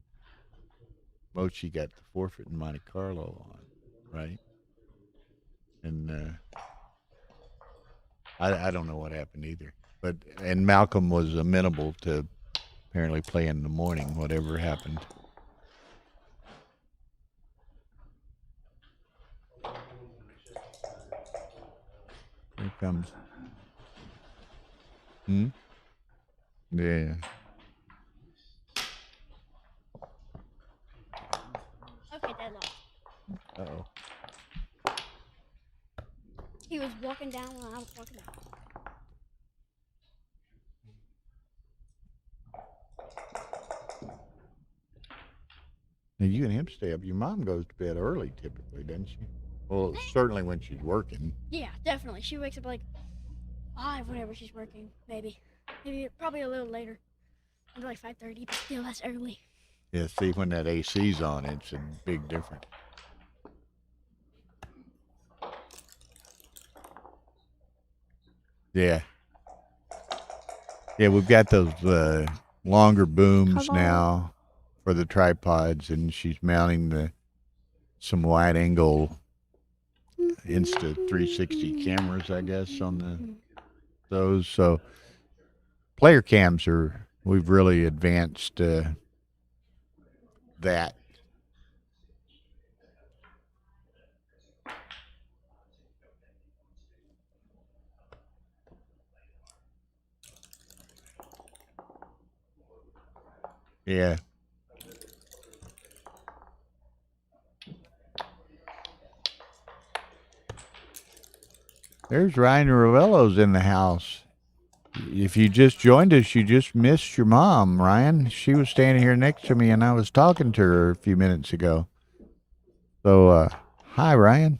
Mochi got the forfeit in Monte Carlo on, right? And I don't know what happened either. But and Malcolm was amenable to apparently play in the morning, whatever happened. Here comes. Yeah. Okay, deadlock. Uh-oh. He was walking down when I was walking out. Now you and him stay up. Your mom goes to bed early typically, doesn't she? Well, certainly when she's working. Yeah, definitely. She wakes up like 5 whenever she's working, maybe probably a little later. Maybe like 5:30, but still that's early. Yeah, see, when that AC's on, it's a big difference. Yeah. Yeah, we've got those longer booms now for the tripods, and she's mounting some wide angle Insta360 cameras, I guess, on those. So player cams we've really advanced that. Yeah. There's Ryan Ravello's in the house. If you just joined us, you just missed your mom, Ryan. She was standing here next to me, and I was talking to her a few minutes ago. So, hi, Ryan.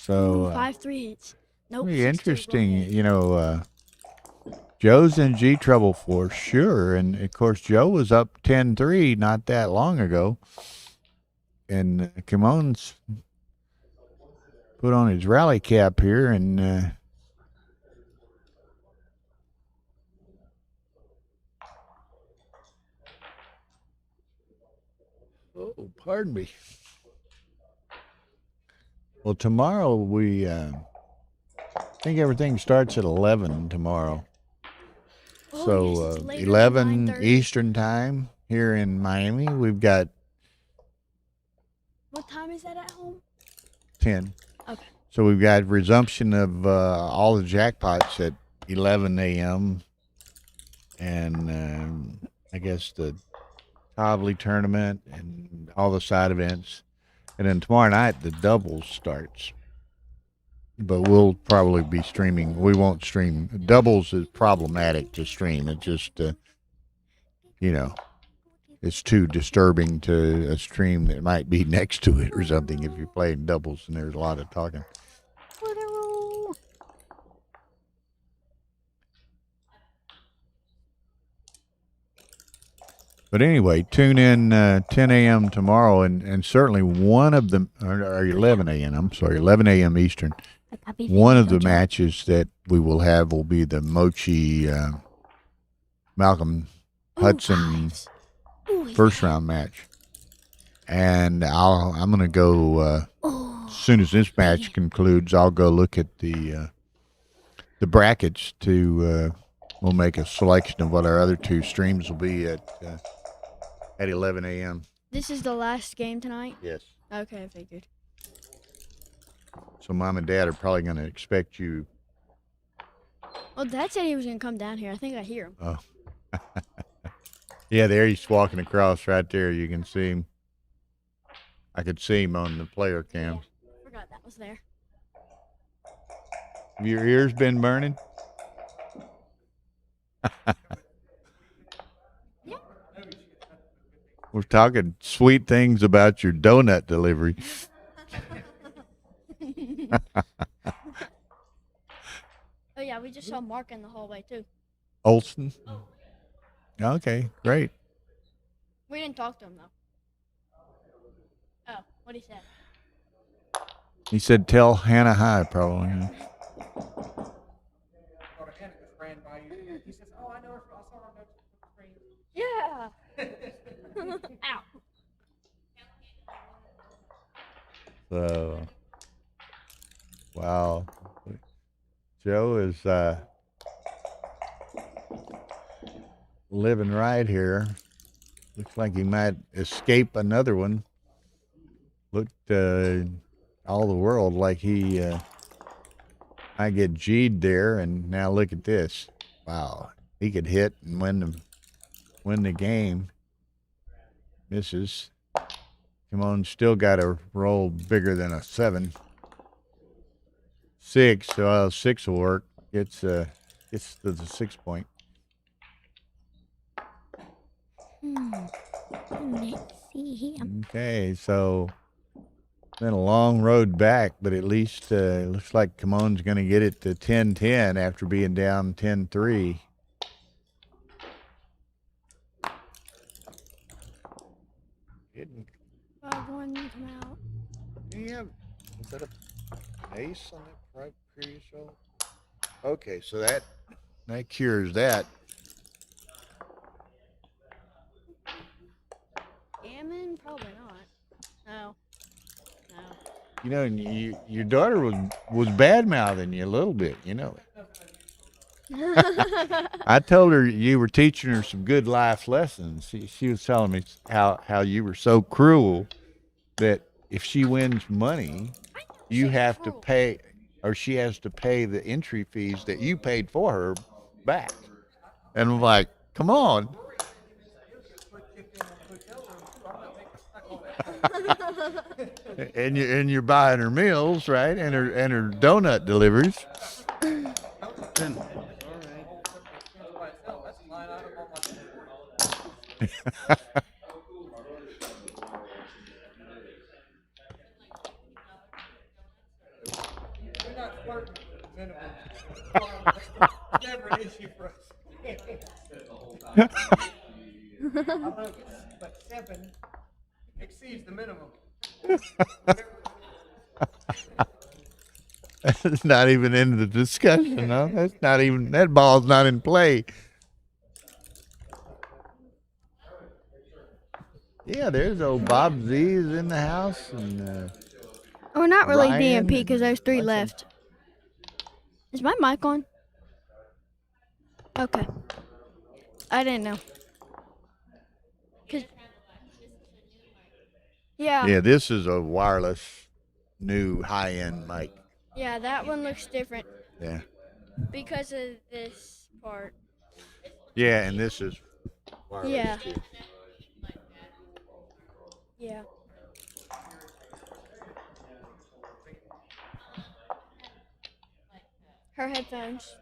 So 5-3 hits. Nope. be 6-2 interesting, wrong hit. you know. Joe's in G trouble for sure, and of course Joe was up 10-3 not that long ago, and Kimon's put on his rally cap here, and oh, pardon me. Well, tomorrow we think everything starts at 11 tomorrow. Oh, So yes, it's later than 11 9:30. Eastern time here in Miami. We've got What time is that at home? 10. Okay. So we've got resumption of all the jackpots at 11 a.m. And I guess the Tovley tournament and all the side events. And then tomorrow night, the doubles starts. But we'll probably be streaming. We won't stream. Doubles is problematic to stream. It just, you know, it's too disturbing to a stream that might be next to it or something if you're playing doubles and there's a lot of talking. But anyway, tune in 10 a.m. tomorrow, and certainly one of them, or 11 a.m., I'm sorry, 11 a.m. Eastern. One of the matches that we will have will be the Mochi Malcolm Hudson first round match. And I'm going to go, as soon as this match concludes, I'll go look at the brackets we'll make a selection of what our other two streams will be at 11 a.m. This is the last game tonight? Yes. Okay, I figured. So Mom and Dad are probably going to expect you. Well, Dad said he was going to come down here. I think I hear him. Oh. Yeah, there he's walking across right there. You can see him. I could see him on the player cam. Forgot that was there. Have your ears been burning? Yeah. We're talking sweet things about your donut delivery. Oh, yeah, we just saw Mark in the hallway, too. Olson? Okay, great. We didn't talk to him, though. Oh, what'd he say? He said, tell Hannah hi, probably. Hannah just ran by you. He says, "Oh, I know her. I saw her next to the screen." Yeah. Ow. So, wow. Joe is living right here. Looks like he might escape another one. Looked all the world like he might get G'd there, and now look at this. Wow, he could hit and win the game. Misses. Kimon still got a roll bigger than a 7. 6, so 6 will work. Gets to the 6 point. Let's see him. Okay, so been a long road back, but at least it looks like Kimon's going to get it to 10-10 after being down 10-3. Didn't 5-1 come out. is that a ace on that previous roll? Okay, so that cures that. Gammon? Probably not. No. No. You know, and your daughter was bad mouthing you a little bit, you know. I told her you were teaching her some good life lessons. She was telling me how you were so cruel that if she wins money, you have to pay, or she has to pay the entry fees that you paid for her back. And I'm like, come on. and you're buying her meals, right? And her donut deliveries. Never an issue for us. I love it, but 7 exceeds the minimum. That's not even in the discussion, no? That's not even, that ball's not in play. Yeah, there's old Bob Z's in the house, and Oh, not really Ryan DMP because there's 3 and- left. Is my mic on? Okay. I didn't know. 'Cause- yeah. yeah, this is a wireless, new high-end mic. Yeah, that one looks different Yeah, because of this part. yeah, and this is wireless Yeah. too. Yeah. Her headphones.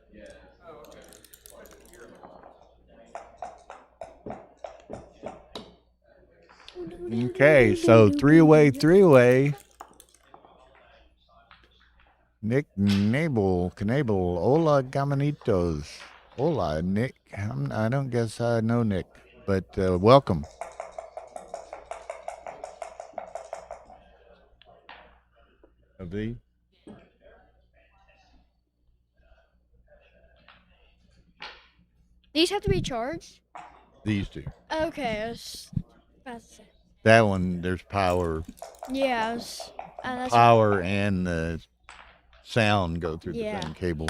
Okay, so three-way. Nick Knable, hola gamanitos. Hola, Nick. I don't guess I know Nick. But welcome. Avi? These have to be charged? These two. Okay, I was about to say. That one, there's power. Yeah, that's Power and the sound go through Yeah. the same cable.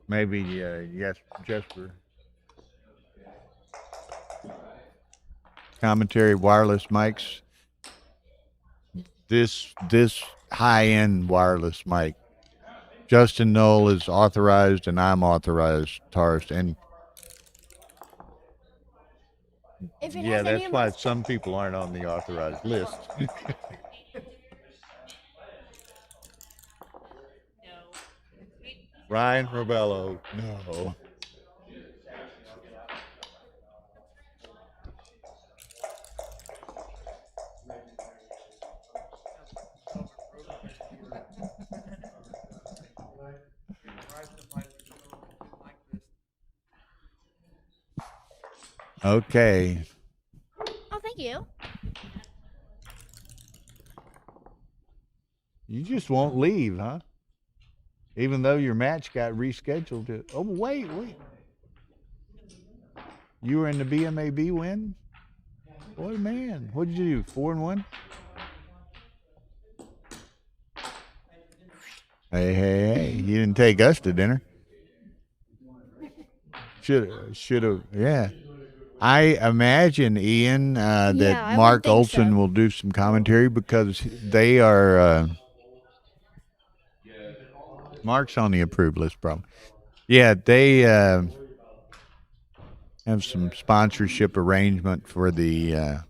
Maybe yes, Jesper. Commentary wireless mics. This high-end wireless mic. Justin Knoll is authorized, and I'm authorized, Tarst, and If it yeah, has any that's of why my some people aren't on the authorized list. Ryan Robello, no. Okay. Oh, thank you. You just won't leave, huh? Even though your match got rescheduled to. Oh, wait. You were in the BMAB win? Boy, man. What did you do? 4-1? Hey. You didn't take us to dinner. Should have, yeah. I imagine, Ian, that I Mark would think Olson so. will do some commentary because they are. Mark's on the approved list, probably. Yeah, they have some sponsorship arrangement for the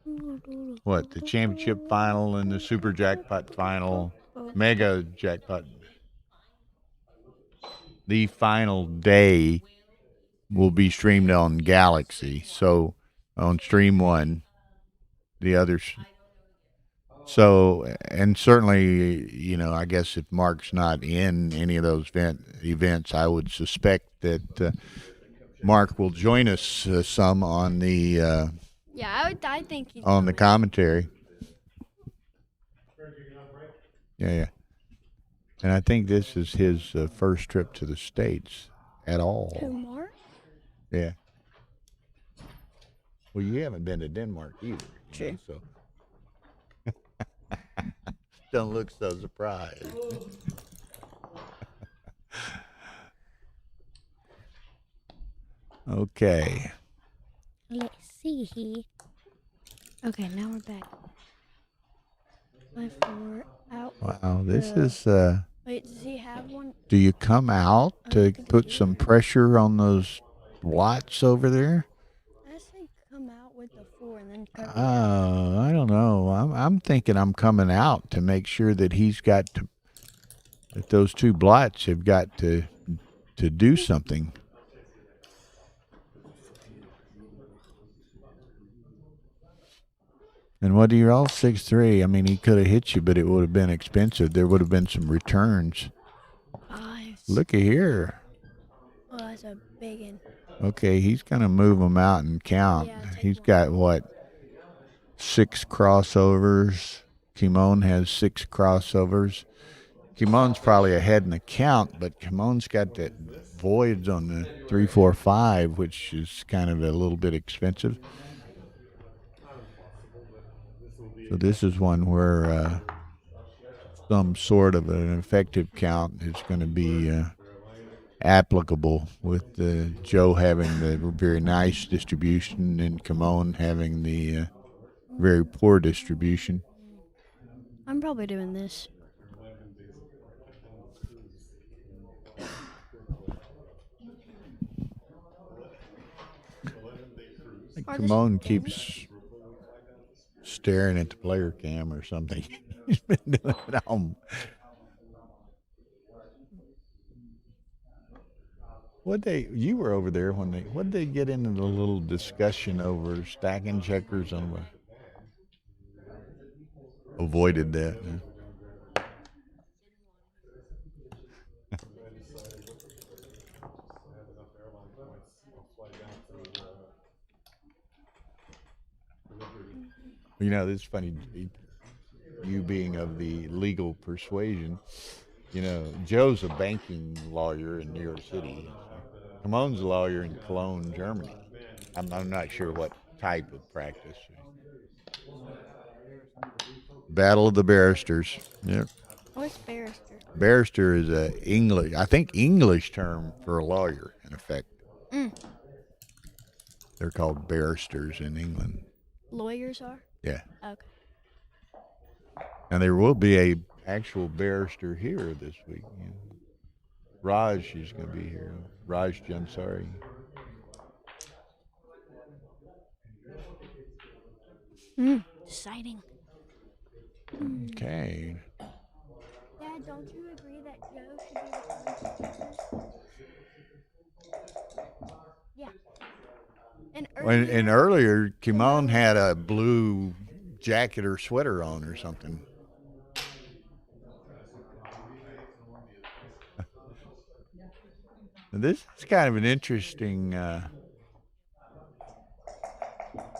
the championship final and the super jackpot final, mega jackpot. The final day will be streamed on Galaxy, so on Stream 1, the others. So, and certainly, I guess if Mark's not in any of those events, I would suspect that Mark will join us some on the I think he's on the commentary. Yeah. And I think this is his first trip to the States at all. Who, Mark? Yeah. Well, you haven't been to Denmark either. True. So don't look so surprised. Okay. Let's see. Okay, now we're back. 5-4 out. Wow, this is. Wait, does he have one? Do you come out to put some pressure on those blots over there? I say come out with the 4 and then cover. I don't know. I'm thinking I'm coming out to make sure that that those two blots have got to do something. And what do you all 6'3"? I mean, he could have hit you, but it would have been expensive. There would have been some returns. 5. Look at here. Oh, that's a big one. Okay, he's going to move them out and count. Yeah, take He's one. got, 6 crossovers. Kimon has 6 crossovers. Kimon's probably ahead in the count, but Kimon's got that voids on the 3, 4, 5, which is kind of a little bit expensive. So this is one where some sort of an effective count is going to be applicable, with Joe having the very nice distribution and Kimon having the very poor distribution. I'm probably doing this. Kimon keeps staring at the player cam or something. He's been doing it all. You were over there when what did they get into the little discussion over stacking checkers on avoided that. You know, it's funny, you being of the legal persuasion. You know, Joe's a banking lawyer in New York City. Kimon's a lawyer in Cologne, Germany. I'm not sure what type of practice. Battle of the Barristers. Yep. What's barrister? Barrister is a English, I think English term for a lawyer, in effect. Mm. They're called barristers in England. Lawyers are? Yeah. Okay. And there will be a actual barrister here this week. You know. Raj is going to be here. Raj Jansari. Exciting. Okay. Dad, don't you agree that Joe should be the first? Yeah. And earlier, Kimon had a blue jacket or sweater on or something. This is kind of an interesting.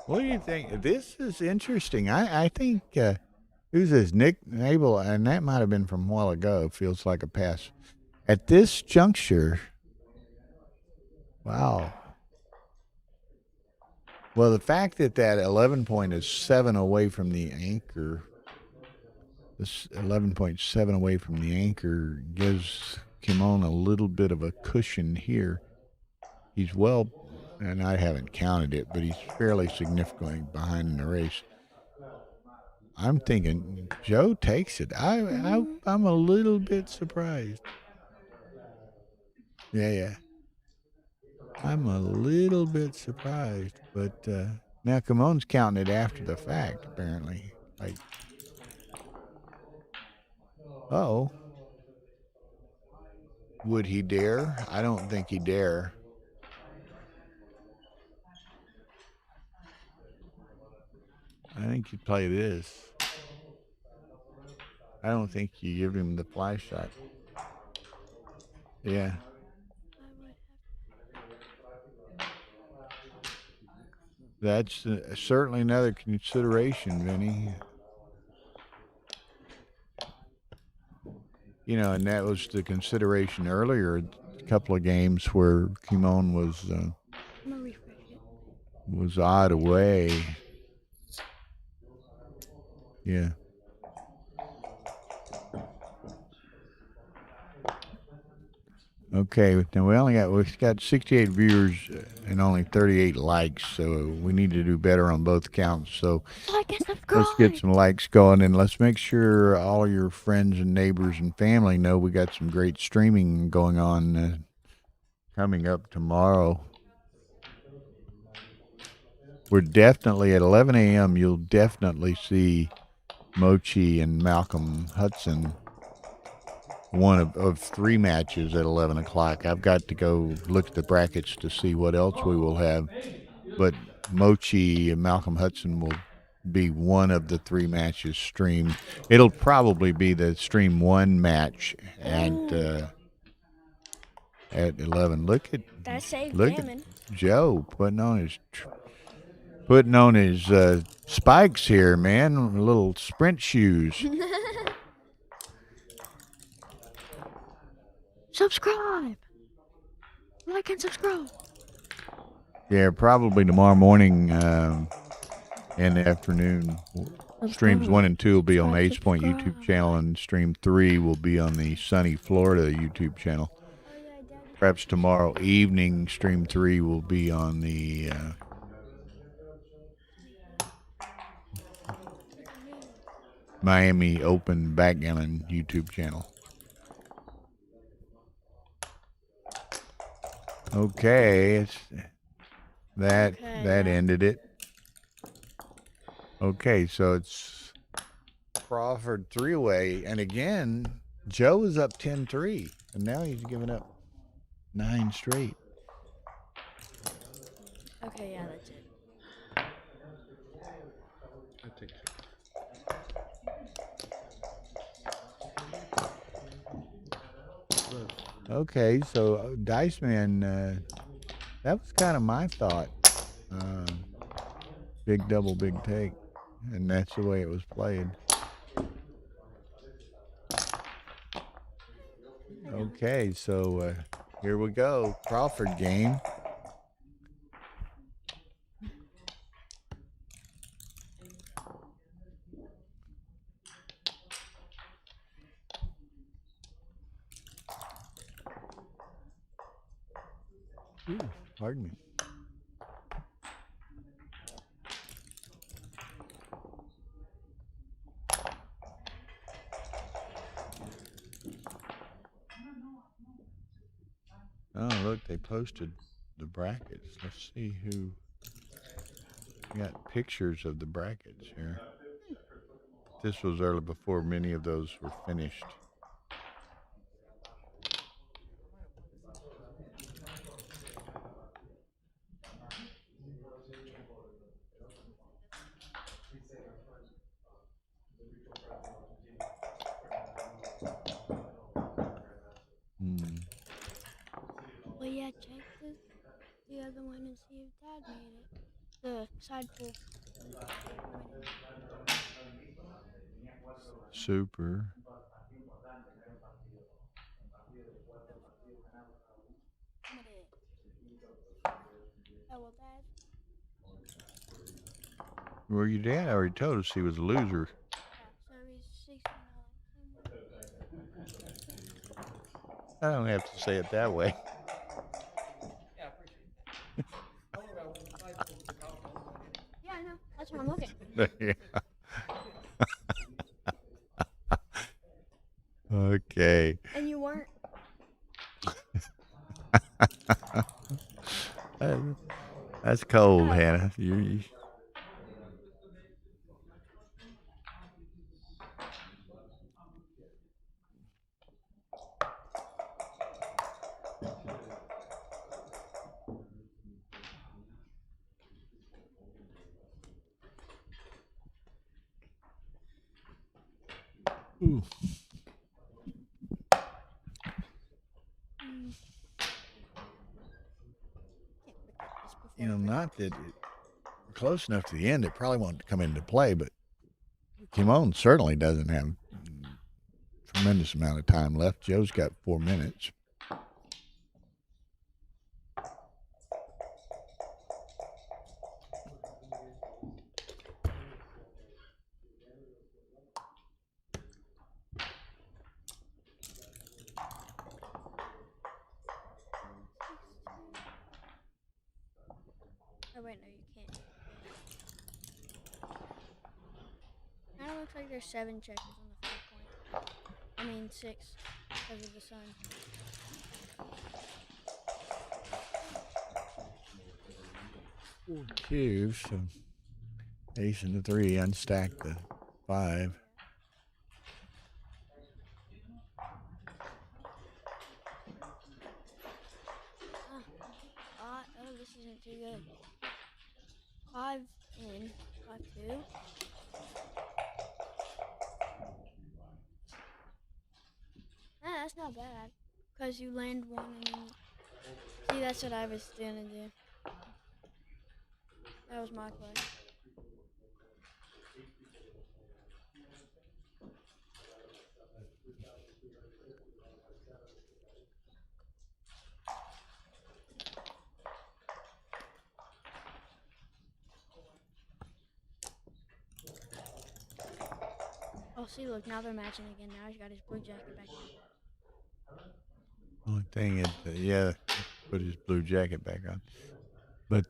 What do you think? This is interesting. I think who's this? Nick Abel, and that might have been from a while ago. Feels like a pass. At this juncture, wow. Well, the fact that 11 point is 7 away from the anchor, this 11.7 away from the anchor gives Kimon a little bit of a cushion here. He's well, and I haven't counted it, but he's fairly significantly behind in the race. I'm thinking Joe takes it. I'm a little bit surprised. Yeah. I'm a little bit surprised, but now Kimon's counting it after the fact, apparently. Like, oh, would he dare? I don't think he dare. I think you play this. I don't think you give him the fly shot. Yeah. That's certainly another consideration, Vinny. You know, and that was the consideration earlier. A couple of games where Kimon was odd away. Yeah. Okay, now we've got 68 viewers and only 38 likes, so we need to do better on both counts. So let's get some likes going, and let's make sure all your friends and neighbors and family know we got some great streaming going on coming up tomorrow. We're definitely at 11 a.m. You'll definitely see Mochi and Malcolm Hudson. One of 3 matches at 11 o'clock. I've got to go look at the brackets to see what else we will have. But Mochi and Malcolm Hudson will be one of the 3 matches streamed. It'll probably be the stream 1 match at 11. Look at Joe putting on his spikes here, man. Little sprint shoes. Subscribe. Like and subscribe. Yeah, probably tomorrow morning and the afternoon. Streams 1 and 2 will be on the Ace Point YouTube channel, and stream 3 will be on the Sunny Florida YouTube channel. Perhaps tomorrow evening, stream 3 will be on the Miami Open Backgammon YouTube channel. Okay, that ended it. Okay, so it's Crawford 3-way, and again, Joe is up 10-3, and now he's giving up 9 straight. Okay, yeah, that's it. I think so. Okay, so Dice Man, that was kind of my thought. Big double, big take, and that's the way it was played. Okay, so here we go. Crawford game. Ooh, pardon me. Oh, look, they posted the brackets. Let's see who got pictures of the brackets here. This was early before many of those were finished. Well, yeah, check the other one and see if Dad made it. The side pool. Super. Oh, well, Dad. Well, your dad already told us he was a loser. Yeah, so he's 69. I don't have to say it that way. Yeah, I appreciate that. I wonder about when the side pool with the golf ball went in. Yeah, I know. That's what I'm looking. Okay. And you weren't. That's cold, Hannah. You Ooh. You know, not that we're close enough to the end, it probably won't come into play, but Kimon certainly doesn't have a tremendous amount of time left. Joe's got 4 minutes. Oh, wait, no, you can't. Now it looks like there's 7 checkers on the 4 point. I mean 6 because of the sun. Two, so ace and the 3, unstack the 5. Oh, this isn't too good. 5 in, 5-2. That's not bad. Because you land one and then... See, that's what I was gonna do. That was my play. Oh, see, look, now they're matching again. Now he's got his blue jacket back on. Only thing is, yeah, put his blue jacket back on. But,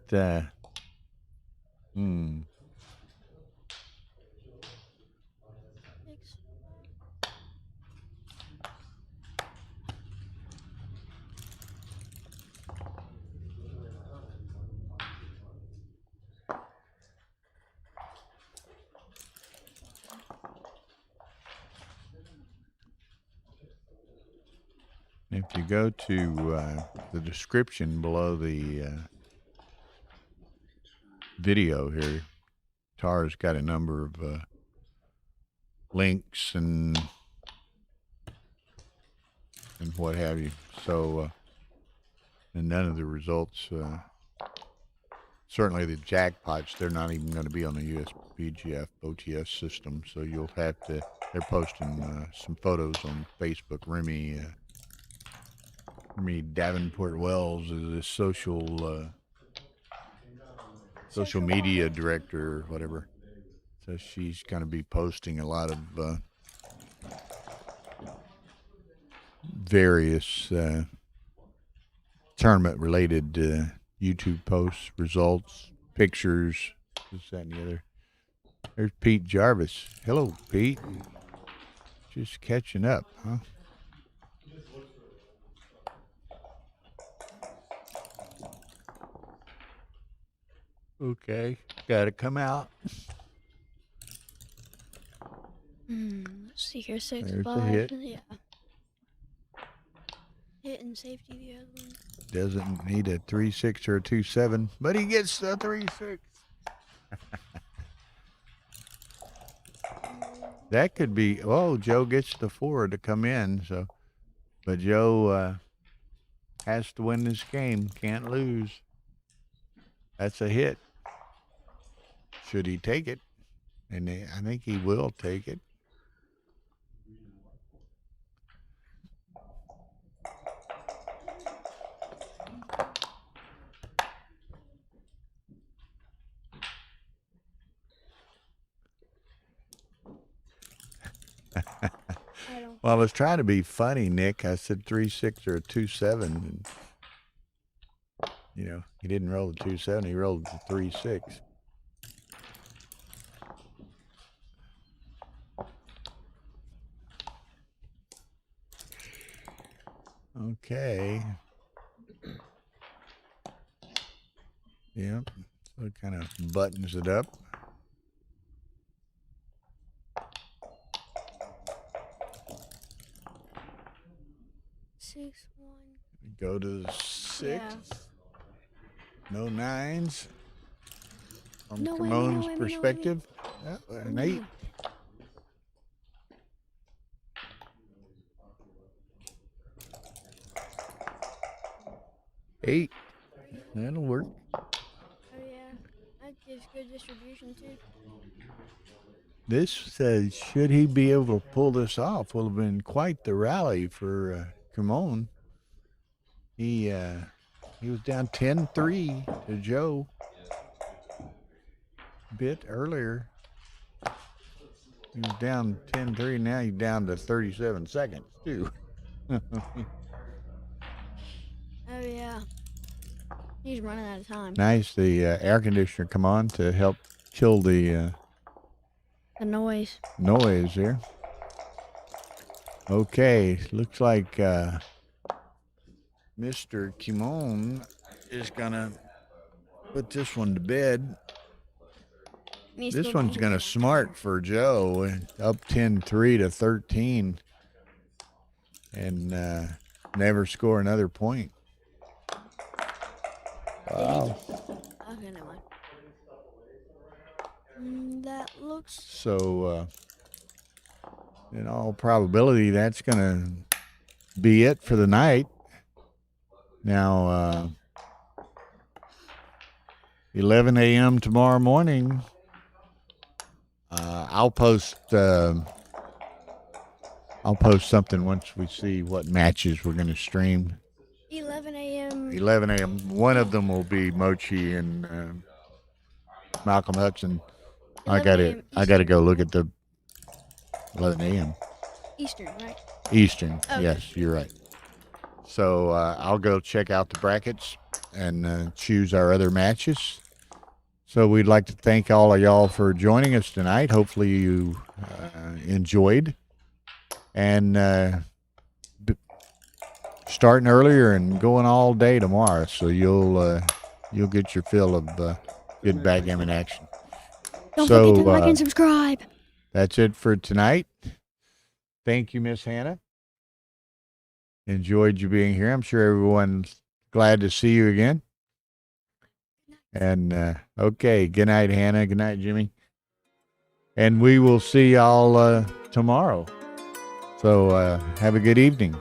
if you go to the description below the video here, Tara's got a number of links and and what have you. So, and none of the results, certainly the jackpots, they're not even going to be on the USPGF OTS system. So you'll have to, they're posting some photos on Facebook. Remy Davenport Wells is a social media director or whatever. So she's going to be posting a lot of various tournament-related YouTube posts, results, pictures, this, that, and the other. There's Pete Jarvis. Hello, Pete. Just catching up, huh? Okay, gotta come out. Let's see here, 6 There's a balls. hit. Yeah. Hit and safety the other one. Doesn't need a 3-6 or a 2-7, but he gets the 3-6. That could be. Oh, Joe gets the 4 to come in. So, but Joe has to win this game. Can't lose. That's a hit. Should he take it? And I think he will take it. Well, I was trying to be funny, Nick. I said 3-6 or a 2-7. And, you know, he didn't roll the 2-7. He rolled the 3-6. Okay. Yep. So it kind of buttons it up. Go to the 6. Yeah. No 9s. From No way, Kimon's no way, no perspective. Oh, an 8. Eight. That'll work. Oh yeah, that gives good distribution too. This says, should he be able to pull this off? Will have been quite the rally for Kimon. He was down 10-3 to Joe a bit earlier. He was down 10-3. Now he's down to 37 seconds too. Oh yeah, he's running out of time. Nice. The air conditioner come on to help kill the noise there. Okay, looks like Mr. Kimon is gonna put this one to bed. This one's gonna smart for Joe, up 10-3 to 13, and never score another point. Wow. Okay, never mind. That looks. So, in all probability, that's gonna be it for the night. Now, 11 a.m. tomorrow morning. I'll post something once we see what matches we're going to stream. 11 a.m. 11 a.m. One of them will be Mochi and Malcolm Hudson. I gotta go look at the 11 a.m. Eastern, right? Eastern. Okay. Yes, you're right. So I'll go check out the brackets and choose our other matches. So we'd like to thank all of y'all for joining us tonight. Hopefully you enjoyed. And starting earlier and going all day tomorrow, so you'll get your fill of good backgammon action. Don't forget to like and subscribe. That's it for tonight. Thank you, Miss Hannah. Enjoyed you being here. I'm sure everyone's glad to see you again. And okay, good night, Hannah. Good night, Jimmy. And we will see y'all tomorrow. So have a good evening.